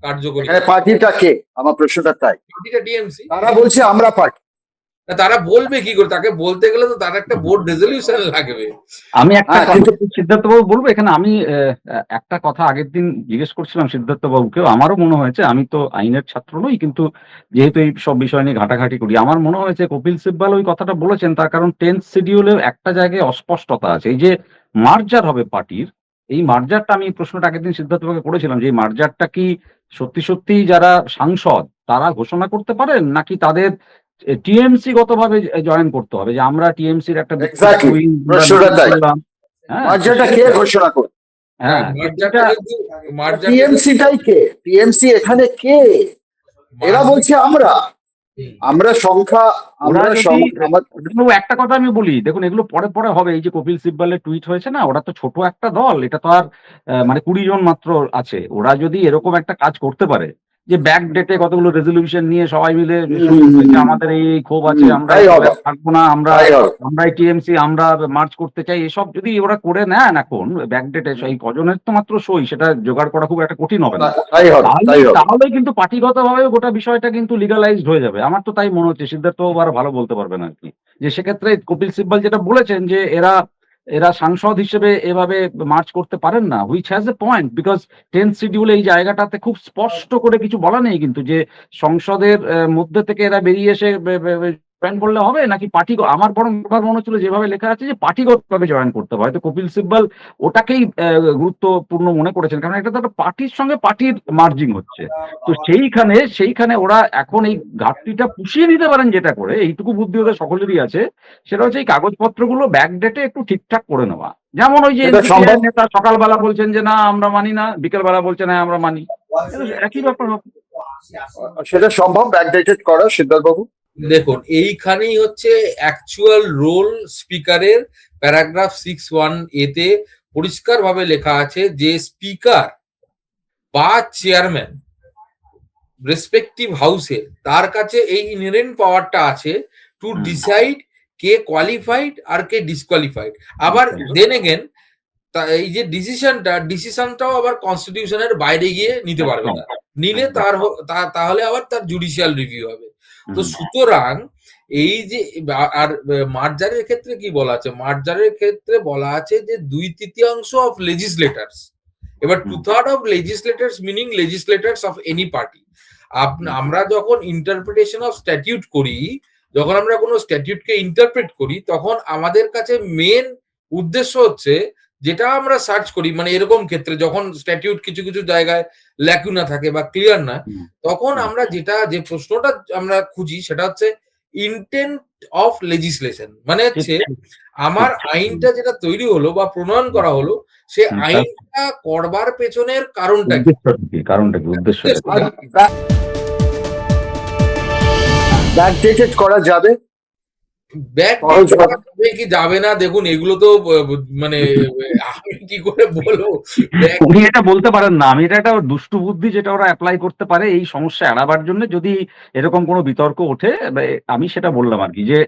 কার্যকরী এখানে হবে। পার্টিটা কে? আমার প্রশ্নটা তাই। পার্টিটা টিএমসি। তারা বলছে আমরা পার্টি। তারা বলবে কি করে? তাকে বলতে গেলে তো তার একটা বোর্ড রেজলিউশন লাগবে। আমি একটা হ্যাঁ, কথা কিন্তু সিদ্ধার্থবাবু বলবো এখানে। আমি একটা কথা আগের দিন জিজ্ঞেস করছিলাম সিদ্ধার্থবাবুকেও, আমারও মনে হয়েছে, আমি তো আইনের ছাত্র নই, কিন্তু যেহেতু এই সব বিষয় নিয়ে ঘাটাঘাটি করি, আমার মনে হয়েছে কপিল সিব্বাল ওই কথাটা বলেছেন, তার কারণ 10th শিডিউলে একটা জায়গায় অস্পষ্টতা আছে। এই যে মার্জার হবে পার্টির, এই মার্জারটা, আমি এই প্রশ্নটা আগের দিন সিদ্ধার্থবাবুকে করেছিলাম যে এই মার্জারটা কি সত্যি সত্যি যারা সাংসদ তারা ঘোষণা করতে পারেন, নাকি তাদের টিএমসি গতভাবে জয়েন করতে হবে, যে আমরা টিএমসির একটা বিক্ষিপ্ত এক্স্যাক্টলি wing আমরা প্রশ্নটা meeting তাই। করলাম। হ্যাঁ, তো মার্জারটা কে সেইটা, ঘোষণা করবে? হ্যাঁ, তো মার্জারটা সেইটা যদি মার্জারটা যদি টিএমসিটাই কে? টিএমসি এখানে কে? এরা মার্জার বলছে আমরা, আমরা সংখ্যা, ওরা আমরা যদি, আমার দেখুন, একটা কথা আমি বলি, দেখুন এগুলো পরে পরে হবে। এই যে কপিল সিব্বালের টুইট হয়েছে না, ওরা তো ছোট একটা দল, এটা তো আর মানে 20 জন মাত্র আছে। ওরা যদি এরকম একটা কাজ করতে পারে, যে ব্যাক ডেটে কতগুলো রেজলিউশন নিয়ে সবাই মিলে সই করছে যে আমাদের এই ক্ষোভ আছে, আমরা তাই এইভাবে হবে, থাকবো না, আমরা তাই হবে, আমরাই টিএমসি, আমরা মার্চ করতে চাই, এসব যদি ওরা করে নেন এখন ব্যাক ডেটে, এই কজনের তো মাত্র সই, সেটা জোগাড় করা খুব একটা কঠিন হবে না। তাই হবে, তাহলে তাই হবে। তাহলে কিন্তু পার্টিগতভাবে গোটা বিষয়টা কিন্তু লিগালাইজড হয়ে যাবে। আমার তো তাই মনে হচ্ছে, সিদ্ধার্থ বাবু আরো ভালো বলতে পারবেন আর কি, যে সেক্ষেত্রে কপিল সিব্বাল যেটা বলেছেন যে এরা এরা সাংসদ হিসেবে এভাবে মার্চ করতে পারেন না, which has a point, because 10th শিডিউলে এই জায়গাটাতে খুব স্পষ্ট করে কিছু বলা নেই কিন্তু, যে সংসদের মধ্যে থেকে এরা বেরিয়ে এসে জয়েন করলে হবে, নাকি পার্টি, আমার বরং মনে হচ্ছিল যেভাবে লেখা আছে যে পার্টিগতভাবে জয়েন করতে হবে। হয়তো কপিল সিব্বাল ওটাকেই গুরুত্বপূর্ণ মনে করেছেন, কারণ এটা তো একটা পার্টির সঙ্গে পার্টির মার্জিং হচ্ছে। তো সেইখানে ওরা এখন এই ঘাটতিটা পুষিয়ে নিতে পারেন যেটা করে, এইটুকু বুদ্ধি ওদের সকলেরই আছে, সেটা হচ্ছে এই কাগজপত্রগুলো ব্যাকডেটে একটু ঠিকঠাক করে নেওয়া। যেমন ওই যে সেটা সম্ভব, এনসিপিআই নেতা সকালবেলা বলছেন যে না আমরা মানি না, বিকেলবেলা বলছেন হ্যাঁ আমরা মানি, এটা একই ব্যাপার হবে। সেটা সম্ভব ব্যাকডেটেড করা, সিদ্ধার্থ বাবু? দেখুন এইখানেই হচ্ছে অ্যাকচুয়াল রোল স্পিকারের। প্যারাগ্রাফ 6(1)(a) তে পরিষ্কার ভাবে লেখা আছে যে স্পিকার বা চেয়ারম্যান রেসপেক্টিভ হাউসের, তার কাছে এই ইনহেরেন্ট পাওয়ারটা আছে টু ডিসাইড কে কোয়ালিফাইড আর কে ডিসকোয়ালিফাইড। আবার দেন এগেন এই যে ডিসিশনটাও আবার কনস্টিটিউশনের বাইরে গিয়ে নিতে পারবে না, নিলে তাহলে আবার তার জুডিশিয়াল রিভিউ হবে। তো সুতরাং এই যে আর মার্জারের ক্ষেত্রে কি বলা আছে? মার্জারের ক্ষেত্রে বলা আছে যে 2/3 অফ লেজিসলেটার্স, এবার 2/3 of legislators meaning legislators of any party. আমরা যখন ইন্টারপ্রিটেশন অফ স্ট্যাটিউট করি, যখন আমরা কোনো স্ট্যাটিউটকে ইন্টারপ্রেট করি, তখন আমাদের কাছে মেন উদ্দেশ্য হচ্ছে, যেটা আমরা সার্চ করি, মানে এরকম ক্ষেত্রে যখন স্ট্যাটিউট কিছু কিছু জায়গায় ল্যাকুনা থাকে বা ক্লিয়ার না, তখন আমরা যে প্রশ্নটা আমরা খুঁজি সেটা হচ্ছে ইন্টেন্ট অফ লেজিসলেশন। মানে হচ্ছে আমার আইনটা যেটা তৈরি হলো বা প্রণয়ন করা হলো, সে আইনটা করবার পেছনের কারণটা কি, কারণটা কি, উদ্দেশ্যটা কি? আর ব্যাকডেটেড করা যাবে? ব্যাক যাবে কি যাবে না, দেখুন এগুলো তো মানে আমি কি করে বলবো? উনি এটা বলতে পারেন না, আমি এটা একটা দুষ্টু বুদ্ধি যেটা ওরা অ্যাপ্লাই করতে পারে এই সমস্যা এড়াবার জন্য, যদি এরকম কোনো বিতর্ক ওঠে। আমি সেটা বললাম আর কি, যে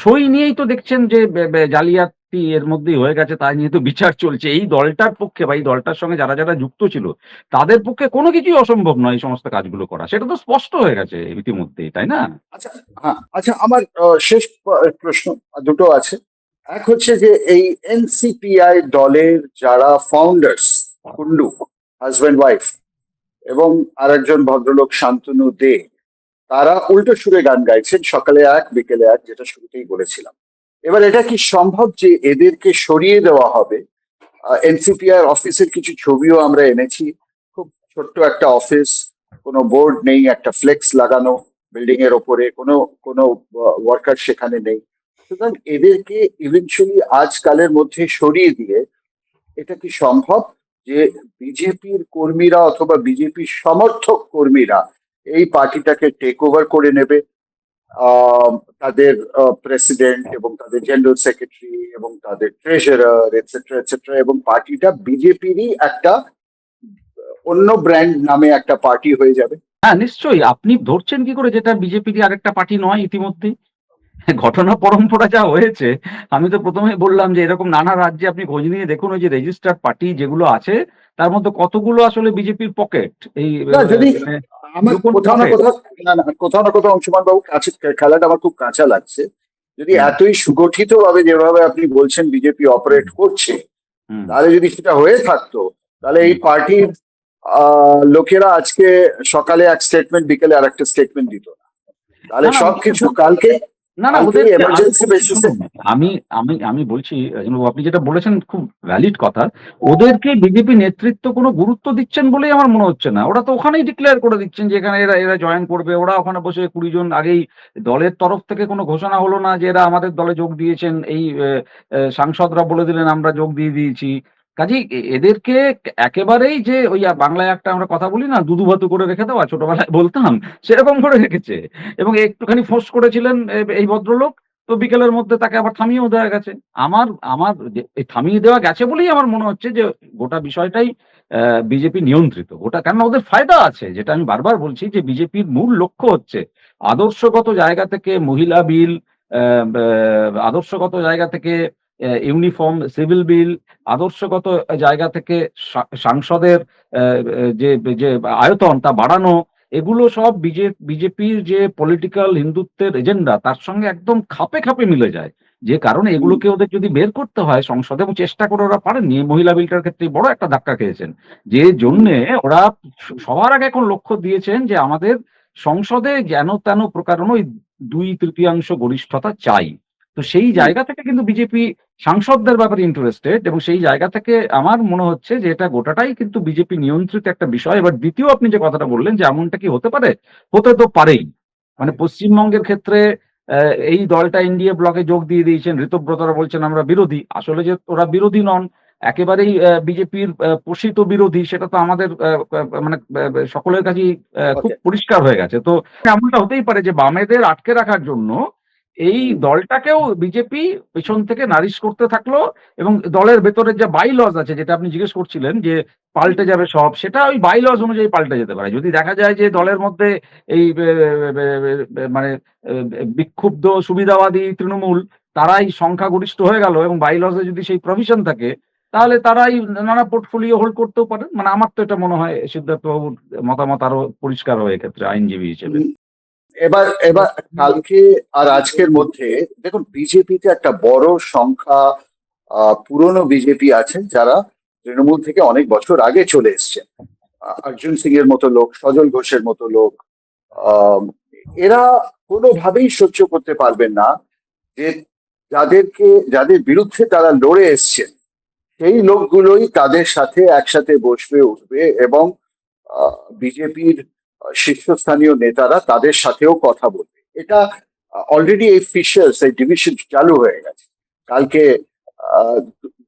সই নিয়েই তো দেখছেন যে জালিয়াতি এর মধ্যেই হয়ে গেছে, তাই নিয়ে তো বিচার চলছে। এই দলটার পক্ষে বা এই দলটার সঙ্গে যারা যারা যুক্ত ছিল তাদের পক্ষে কোনো কিছুই অসম্ভব নয় এই সমস্ত কাজগুলো করা, সেটা তো স্পষ্ট হয়ে গেছে ইতিমধ্যেই, তাই না? আচ্ছা, হ্যাঁ, আচ্ছা, আমার শেষ প্রশ্ন দুটো আছে। এক হচ্ছে যে এই এনসিপিআই দলের যারা ফাউন্ডার্স, কুন্ডু হাজব্যান্ড ওয়াইফ এবং আরেকজন ভদ্রলোক শান্তনু দে, তারা উল্টো সুরে গান গাইছেন, সকালে এক বিকেলে এক, যেটা শুরুতেই বলেছিলাম। এবার এটা কি সম্ভব যে এদেরকে সরিয়ে দেওয়া হবে? এনসিপিআর অফিসের কিছু ছবিও আমরা এনেছি, খুব ছোট্ট একটা অফিস, কোনো বোর্ড নেই, একটা ফ্লেক্স লাগানো বিল্ডিং এর ওপরে, কোনো কোনো ওয়ার্কার সেখানে নেই। সুতরাং এদেরকে ইভেনচুয়ালি আজকালের মধ্যে সরিয়ে দিয়ে এটা কি সম্ভব যে বিজেপির কর্মীরা অথবা বিজেপির সমর্থক কর্মীরা এই পার্টিটাকে টেক ওভার করে নেবে, তাদের প্রেসিডেন্ট এবং তাদের জেনারেল সেক্রেটারি এবং তাদের ট্রেজারার এটসেট্রা এটসেট্রা, এবং পার্টিটা বিজেপিরই একটা অন্য ব্র্যান্ড নামে একটা পার্টি হয়ে যাবে? হ্যাঁ, নিশ্চয়ই। আপনি ধরছেন কি করে যেটা বিজেপির আরেকটা পার্টি নয় ইতিমধ্যেই? ঘটনা পরম্পরা যা হয়েছে, আমি তো প্রথমেই বললাম যে এরকম নানা রাজ্যে আপনি খোঁজ নিয়ে দেখুন, ওই যে রেজিস্টার্ড পার্টি যেগুলো আছে তার মধ্যে কতগুলো আসলে বিজেপির পকেট, এই না, যদি মানে আমার লুকোনো কোথাও না পকেট। কোথাও, কোথাও না কোথাও অংশুমান বাবু কাছে খেলাটা আমার খুব কাঁচা লাগছে। যদি হুম, এতই সুগঠিত ভাবে যেভাবে আপনি বলছেন বিজেপি অপারেট করছে, হুম, তাহলে যদি সেটা হয়ে থাকতো, তাহলে এই হুম। পার্টির লোকেরা আজকে সকালে এক স্টেটমেন্ট, বিকেলে আর একটা স্টেটমেন্ট দিত না। তাহলে না, না, সবকিছু কালকে না, না, কালকে ওদেরকে আমি এমার্জেন্সি বলছি বেসিসে। শুনুন, আমি আমি আমি বলছি রাজনবাবু, আপনি যেটা বলেছেন খুব ভ্যালিড কথা। ওদেরকে বিজেপি নেতৃত্ব কোনো গুরুত্ব দিচ্ছেন বলেই আমার মনে হচ্ছে না। ওরা তো ওখানেই ডিক্লেয়ার করে দিচ্ছেন যে এখানে এরা এরা জয়েন করবে। ওরা ওখানে বসে 20 জন আগেই দলের তরফ থেকে কোনো ঘোষণা হলো না যে এরা আমাদের দলে যোগ দিয়েছেন। এই সাংসদরা বলে দিলেন আমরা যোগ দিয়ে দিয়েছি। কাজেই এদেরকে একেবারেই যে ওই বাংলায় একটা আমরা কথা বলি না, দুধু ভাতু করে রেখে দেওয়া, ছোটবেলায় বলতাম, সেরকম করে রেখেছে। এবং একটুখানি ফোর্স করেছিলেন এই ভদ্রলোক, তো বিকেলের মধ্যে তাকে আবার থামিয়েও দেওয়া গেছে। আমার আমার এই থামিয়ে দেওয়া গেছে বলেই আমার মনে হচ্ছে যে গোটা বিষয়টাই বিজেপি নিয়ন্ত্রিত। গোটা, কেননা ওদের ফায়দা আছে, যেটা আমি বারবার বলছি যে বিজেপির মূল লক্ষ্য হচ্ছে আদর্শগত জায়গা থেকে মহিলা বিল, আদর্শগত জায়গা থেকে ইউনিফর্ম সিভিল বিল, আদর্শগত জায়গা থেকে সাংসদের যে যে আয়তন তা বাড়ানো, এগুলো সব বিজেপির যে পলিটিক্যাল হিন্দুত্বের এজেন্ডা তার সঙ্গে একদম খাপে খাপে মিলে যায়। যে কারণে এগুলোকে ওদের যদি বের করতে হয় সংসদে, এবং চেষ্টা করে ওরা পারেননি, এই মহিলা বিলটার ক্ষেত্রে বড় একটা ধাক্কা খেয়েছেন। যে জন্যে ওরা সবার আগে এখন লক্ষ্য দিয়েছেন যে আমাদের সংসদে যেন তেন প্রকারণ ওই 2/3 গরিষ্ঠতা চাই। তো সেই জায়গা থেকে কিন্তু বিজেপি সাংসদদের ব্যাপারে ইন্টারেস্টেড, এবং সেই জায়গা থেকে আমার মনে হচ্ছে যে এটা গোটাটাই কিন্তু বিজেপি নিয়ন্ত্রিত একটা বিষয়। এবার দ্বিতীয় আপনি যে কথাটা বললেন যে এমনটা কি হতে পারে, হতে তো পারেই। মানে পশ্চিমবঙ্গের ক্ষেত্রে এই দলটা এনডিএ ব্লকে যোগ দিয়ে দিয়েছেন, ঋতব্রতরা বলছেন আমরা বিরোধী, আসলে যে ওরা বিরোধী নন, একেবারেই বিজেপির পোষিত বিরোধী, সেটা তো আমাদের মানে সকলের কাছেই খুব ওকে। পরিষ্কার হয়ে গেছে। তো এমনটা হতেই পারে যে বামেদের আটকে রাখার জন্য এই দলটাকেও বিজেপি পেছন থেকে নারিশ করতে থাকলো, এবং দলের ভেতরের যে বাইলজ আছে, যেটা আপনি জিজ্ঞেস করছিলেন যে পাল্টে যাবে সব, সেটা ওই বাইলজ অনুযায়ী পাল্টে যেতে পারে। যদি দেখা যায় যে দলের মধ্যে এই মানে বিক্ষুব্ধ সুবিধাবাদী তৃণমূল তারাই সংখ্যাগরিষ্ঠ হয়ে গেল, এবং বাইলজে যদি সেই প্রভিশন থাকে, তাহলে তারাই নানা পোর্টফোলিও হোল্ড করতেও পারে। মানে আমার তো এটা মনে হয় সিদ্ধার্থ বাবুর মতামত আরো পরিষ্কার হয় এক্ষেত্রে আইনজীবী হিসেবে। এবার এবার কালকে আর আজকের মধ্যে দেখুন, বিজেপিতে একটা বড় সংখ্যা পুরনো বিজেপি আছেন যারা তৃণমূল থেকে অনেক বছর আগে চলে এসছেন। অর্জুন সিং এর মতো লোক, সজল ঘোষের মতো লোক, আহ, এরা কোনোভাবেই সহ্য করতে পারবেন না যে যাদের বিরুদ্ধে তারা লড়ে এসছেন সেই লোকগুলোই তাদের সাথে একসাথে বসবে, উঠবে, এবং বিজেপির শীর্ষস্থানীয় নেতারা তাদের সাথেও কথা বলবে। এটা অলরেডি এই ফিশার্স, এই ডিভিশন চালু হয়ে গেছে। কালকে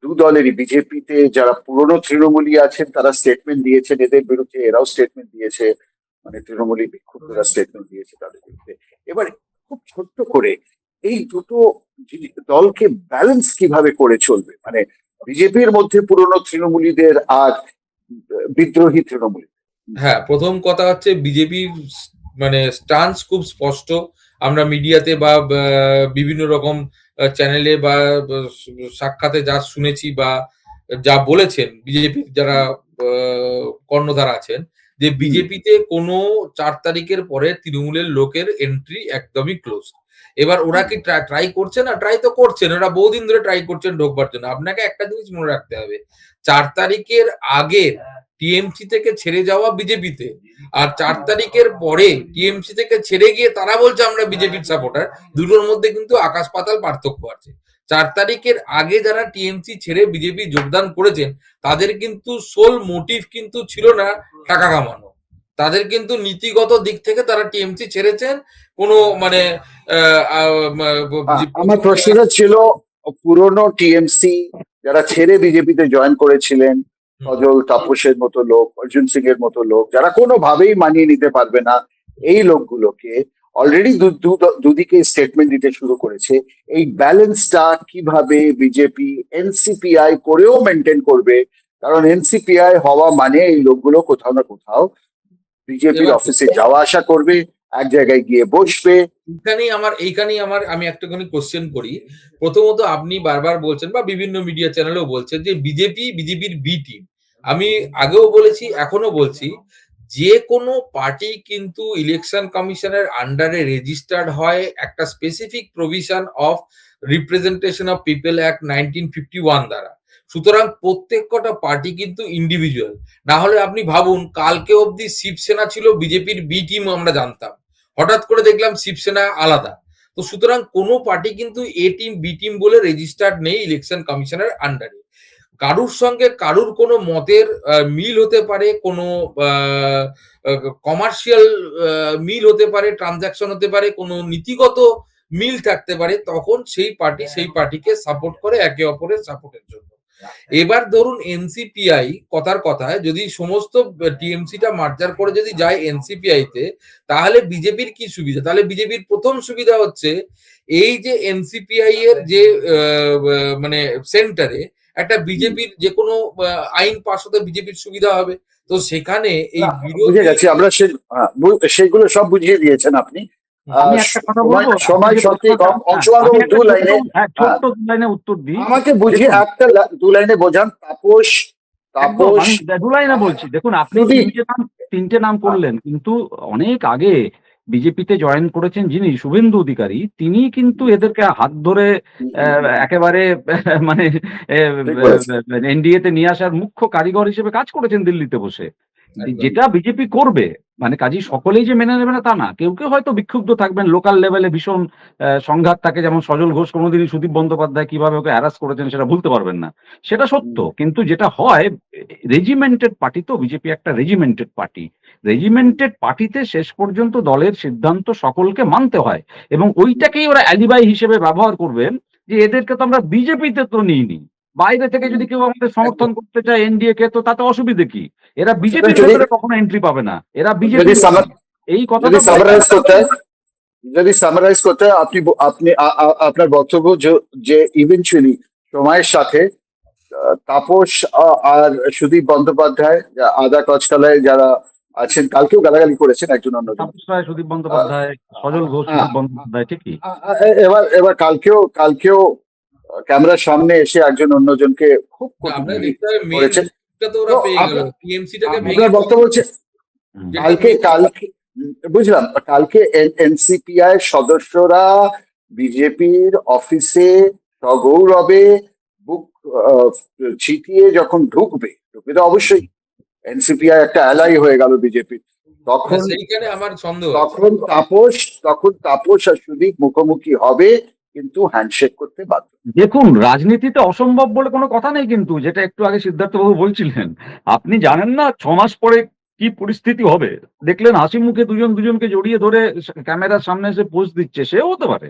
দু দলেরই, বিজেপিতে যারা পুরনো তৃণমূলী আছেন তারা স্টেটমেন্ট দিয়েছেন এদের বিরুদ্ধে, এরাও স্টেটমেন্ট দিয়েছে, মানে তৃণমূলী বিক্ষুব্ধরা স্টেটমেন্ট দিয়েছে তাদের বিরুদ্ধে। এবার খুব ছোট্ট করে এই দুটো দলকে ব্যালেন্স কিভাবে করে চলবে, মানে বিজেপির মধ্যে পুরনো তৃণমূলীদের আর বিদ্রোহী তৃণমূলী? হ্যাঁ, প্রথম কথা হচ্ছে বিজেপির মানে স্টান্স খুব স্পষ্ট। আমরা মিডিয়াতে বা বিভিন্ন রকম চ্যানেলে বা সাক্ষাতে যা শুনেছি বা যা বলেছেন বিজেপির যারা কর্ণধার আছেন, যে বিজেপিতে কোনো 4 তারিখের পরে তৃণমূলের লোকের এন্ট্রি একদমই ক্লোজ। এবার ওরা কি ট্রাই করছে না? ট্রাই তো করছেন। ওরা বহুদিন ধরে ট্রাই করছেন ঢোকবার জন্য। আপনাকে একটা জিনিস মনে রাখতে হবে, 4 তারিখের আগের টিএমসি থেকে ছেড়ে যাওয়া বিজেপিতে, আর 4 তারিখের পরে টিএমসি থেকে ছেড়ে গিয়ে তারা বলছে আমরা বিজেপির সাপোর্টার, দুটোর মধ্যে কিন্তু আকাশ পাতাল পার্থক্য আছে। 4 তারিখের আগে যারা টিএমসি ছেড়ে বিজেপি যোগদান করেছেন তাদের কিন্তু সোল মোটিভ কিন্তু ছিল না টাকা কামানো, তাদের কিন্তু নীতিগত দিক থেকে তারা টিএমসি ছেড়েছেন কোনো মানে আমার প্রশ্নটা ছিল পুরনো টিএমসি যারা ছেড়ে বিজেপিতে জয়েন করেছিলেন, সজল তাপসের মতো লোক, অর্জুন সিং এর মতো লোক, যারা কোনোভাবেই মানিয়ে নিতে পারবে না এই লোকগুলোকে, অলরেডি দুদিকে স্টেটমেন্ট দিতে শুরু করেছে। এই ব্যালেন্সটা কিভাবে বিজেপি এনসিপিআই করেও মেনটেন করবে? কারণ এনসিপিআই হওয়া মানে এই লোকগুলো কোথাও না কোথাও বিজেপির অফিসে যাওয়া আসা করবে, এক জায়গায় গিয়ে বসবে। এইখানেই আমার আমি একটুখানি কোশ্চেন করি। প্রথমত আপনি বারবার বলছেন বা বিভিন্ন মিডিয়া চ্যানেলেও বলছেন যে বিজেপির বি টিম। আমি আগেও বলেছি, এখনো বলছি, যে কোনো পার্টি কিন্তু ইলেকশন কমিশনের আন্ডারে রেজিস্টার্ড হয় একটা specific provision of representation of people act 1951 দ্বারা। সুতরাং প্রত্যেক কটা পার্টি কিন্তু ইন্ডিভিজুয়াল। না হলে আপনি ভাবুন, কালকে অবধি শিবসেনা ছিল বিজেপির বি টিম আমরা জানতাম, হঠাৎ করে দেখলাম শিবসেনা আলাদা। তো সুতরাং কোনো পার্টি কিন্তু এ টিম বি টিম বলে রেজিস্টার্ড নেই ইলেকশন কমিশনের আন্ডারে। কারুর সঙ্গে কারুর কোনো মতের মিল হতে পারে, কোনো কমার্শিয়াল মিল হতে পারে, ট্রানজাকশন হতে পারে, কোনো নীতিগত মিল থাকতে পারে, তখন সেই পার্টিকে সাপোর্ট করে একে অপরের সাপোর্টের জন্য। এবার ধরুন এনসিপিআই কথার কথায় যদি সমস্ত টিএমসিটা মার্জার করে যদি যায় এনসিপিআই তে, তাহলে বিজেপির কি সুবিধা? তাহলে বিজেপির প্রথম সুবিধা হচ্ছে এই যে এনসিপিআই এর যে মানে সেন্টারে একটা বিজেপির যে কোনো আইন পাস হতে বিজেপির সুবিধা হবে। তো সেখানে এই বুঝে গেছি আমরা, সেগুলো সব বুঝিয়ে দিয়েছেন আপনি। আমি একটা কথা বলবো, সময় সত্যি কম, দু লাইনে ছোট্ট 2 লাইনে উত্তর দিই। আমাকে বুঝিয়ে একটা 2 লাইনে বোঝান। তাপস 2 লাইনে বলছি। দেখুন, আপনি 3টে নাম করলেন, কিন্তু অনেক আগে বিজেপিতে জয়েন করেছেন যিনি, শুভেন্দু অধিকারী, তিনি কিন্তু এদেরকে হাত ধরে একেবারে মানে এনডিএ তে নিয়ে আসার মুখ্য কারিগর হিসেবে কাজ করেছেন দিল্লিতে বসে। যেটা বিজেপি করবে, মানে কাজী সকলেই যে মেনে নেবে না তা না, কেউ কেউ হয়তো বিক্ষুব্ধ থাকবেন, লোকাল লেভেলে ভীষণ সংঘাত থাকে, যেমন সজল ঘোষ কোনোদিনই সুদীপ বন্দ্যোপাধ্যায় কিভাবে ওকে হ্যারাস করেছেন সেটা ভুলতে পারবেন না, সেটা সত্য। কিন্তু যেটা হয়, রেজিমেন্টেড পার্টি তো বিজেপি একটা রেজিমেন্টেড পার্টি, রেজিমেন্টেড পার্টিতে শেষ পর্যন্ত দলের সিদ্ধান্ত সকলকে মানতে হয়, এবং ওইটাকেই ওরা অ্যালিবাই হিসেবে ব্যবহার করবেন যে এদেরকে তো আমরা বিজেপিতে তো নিইনি, বাইরে থেকে যদি কেউ আমাদের সমর্থন করতে চায় এনডিএ কে, তো তাতে অসুবিধে কি? এরা বিজেপির ভেতরে কখনো এন্ট্রি পাবে না, এরা বিজেপি। এই কথাটা যদি সামারাইজ করতে হয়, আপনি আপনার বক্তব্য যে ইভেনচুয়ালি সময়ের সাথে তাপস আর সুদীপ বন্দ্যোপাধ্যায় আদা কচকালায় যারা আছেন, কালকেও গালাগালি করেছেন একজন অন্যজন, তাপস রায়, সুদীপ বন্দ্যোপাধ্যায়, সজল ঘোষ, সুদীপ বন্দ্যোপাধ্যায়, ঠিকই। এবার কালকেও ক্যামেরার সামনে এসে একজন অন্যজনকে খুব করেছেন। আপনার বক্তব্য হচ্ছে কালকে বুঝলাম, কালকে এনসিপিআই সদস্যরা বিজেপির অফিসে সগৌরবে বুক ছিটিয়ে যখন ঢুকবে তো অবশ্যই এনসিপিআই একটা অ্যালাই হয়ে গেল বিজেপির। তখন আমার সন্দেহ, তখন তাপস আর সুদীপ মুখোমুখি হবে, কিন্তু হ্যান্ডশেক করতে বাধ্য। দেখুন, রাজনীতিতে অসম্ভব বলে কোনো কথা নেই, কিন্তু যেটা একটু আগে সিদ্ধার্থবাবু বলছিলেন, আপনি জানেন না 6 মাস পরে কি পরিস্থিতি হবে। দেখলেন হাসি মুখে দুজনকে জড়িয়ে ধরে ক্যামেরার সামনে এসে পোজ দিচ্ছে, সেও হতে পারে।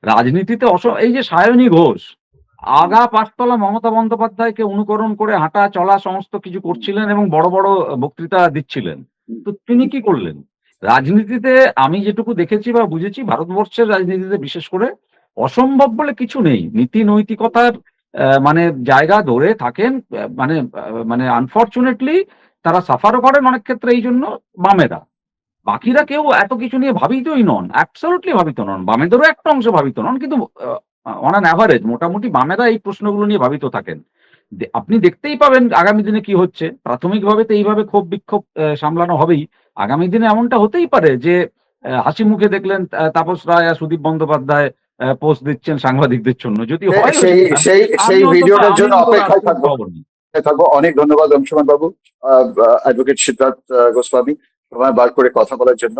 রাজনীতিতে এই যে সায়নী ঘোষ আগা পাঁচতলা মমতা বন্দ্যোপাধ্যায়কে অনুকরণ করে হাঁটা চলা সমস্ত কিছু করছিলেন এবং বড় বড় বক্তৃতা দিচ্ছিলেন, তো তিনি কি করলেন? রাজনীতিতে আমি যেটুকু দেখেছি বা বুঝেছি, ভারতবর্ষের রাজনীতিতে বিশেষ করে অসম্ভব বলে কিছু নেই। নীতি নৈতিকতার মানে জায়গা ধরে থাকেন, মানে আনফরচুনেটলি তারা সাফারও করেন অনেক ক্ষেত্রে এই জন্য বামেরা। বাকিরা কেউ এত কিছু নিয়ে ভাবিতই নন, অ্যাবসলিউটলি ভাবিত নন। বামেদেরও একটা অংশ ভাবিত নন, কিন্তু অন অ্যান অ্যাভারেজ মোটামুটি বামেরা এই প্রশ্নগুলো নিয়ে ভাবিত থাকেন। আপনি দেখতেই পাবেন আগামী দিনে কি হচ্ছে। প্রাথমিকভাবে তো এইভাবে ক্ষোভ বিক্ষোভ সামলানো হবেই। আগামী দিনে এমনটা হতেই পারে যে হাসি মুখে দেখলেন তাপস রায় আর সুদীপ বন্দ্যোপাধ্যায় পোস্ট দিচ্ছেন সাংবাদিকদের জন্য, যদি হয় সেই ভিডিওটার জন্য অপেক্ষায় থাকবো। থাকবো। অনেক ধন্যবাদ অংশুমান বাবু, অ্যাডভোকেট সিদ্ধার্থ গোস্বামী, সময় বার করে কথা বলার জন্য।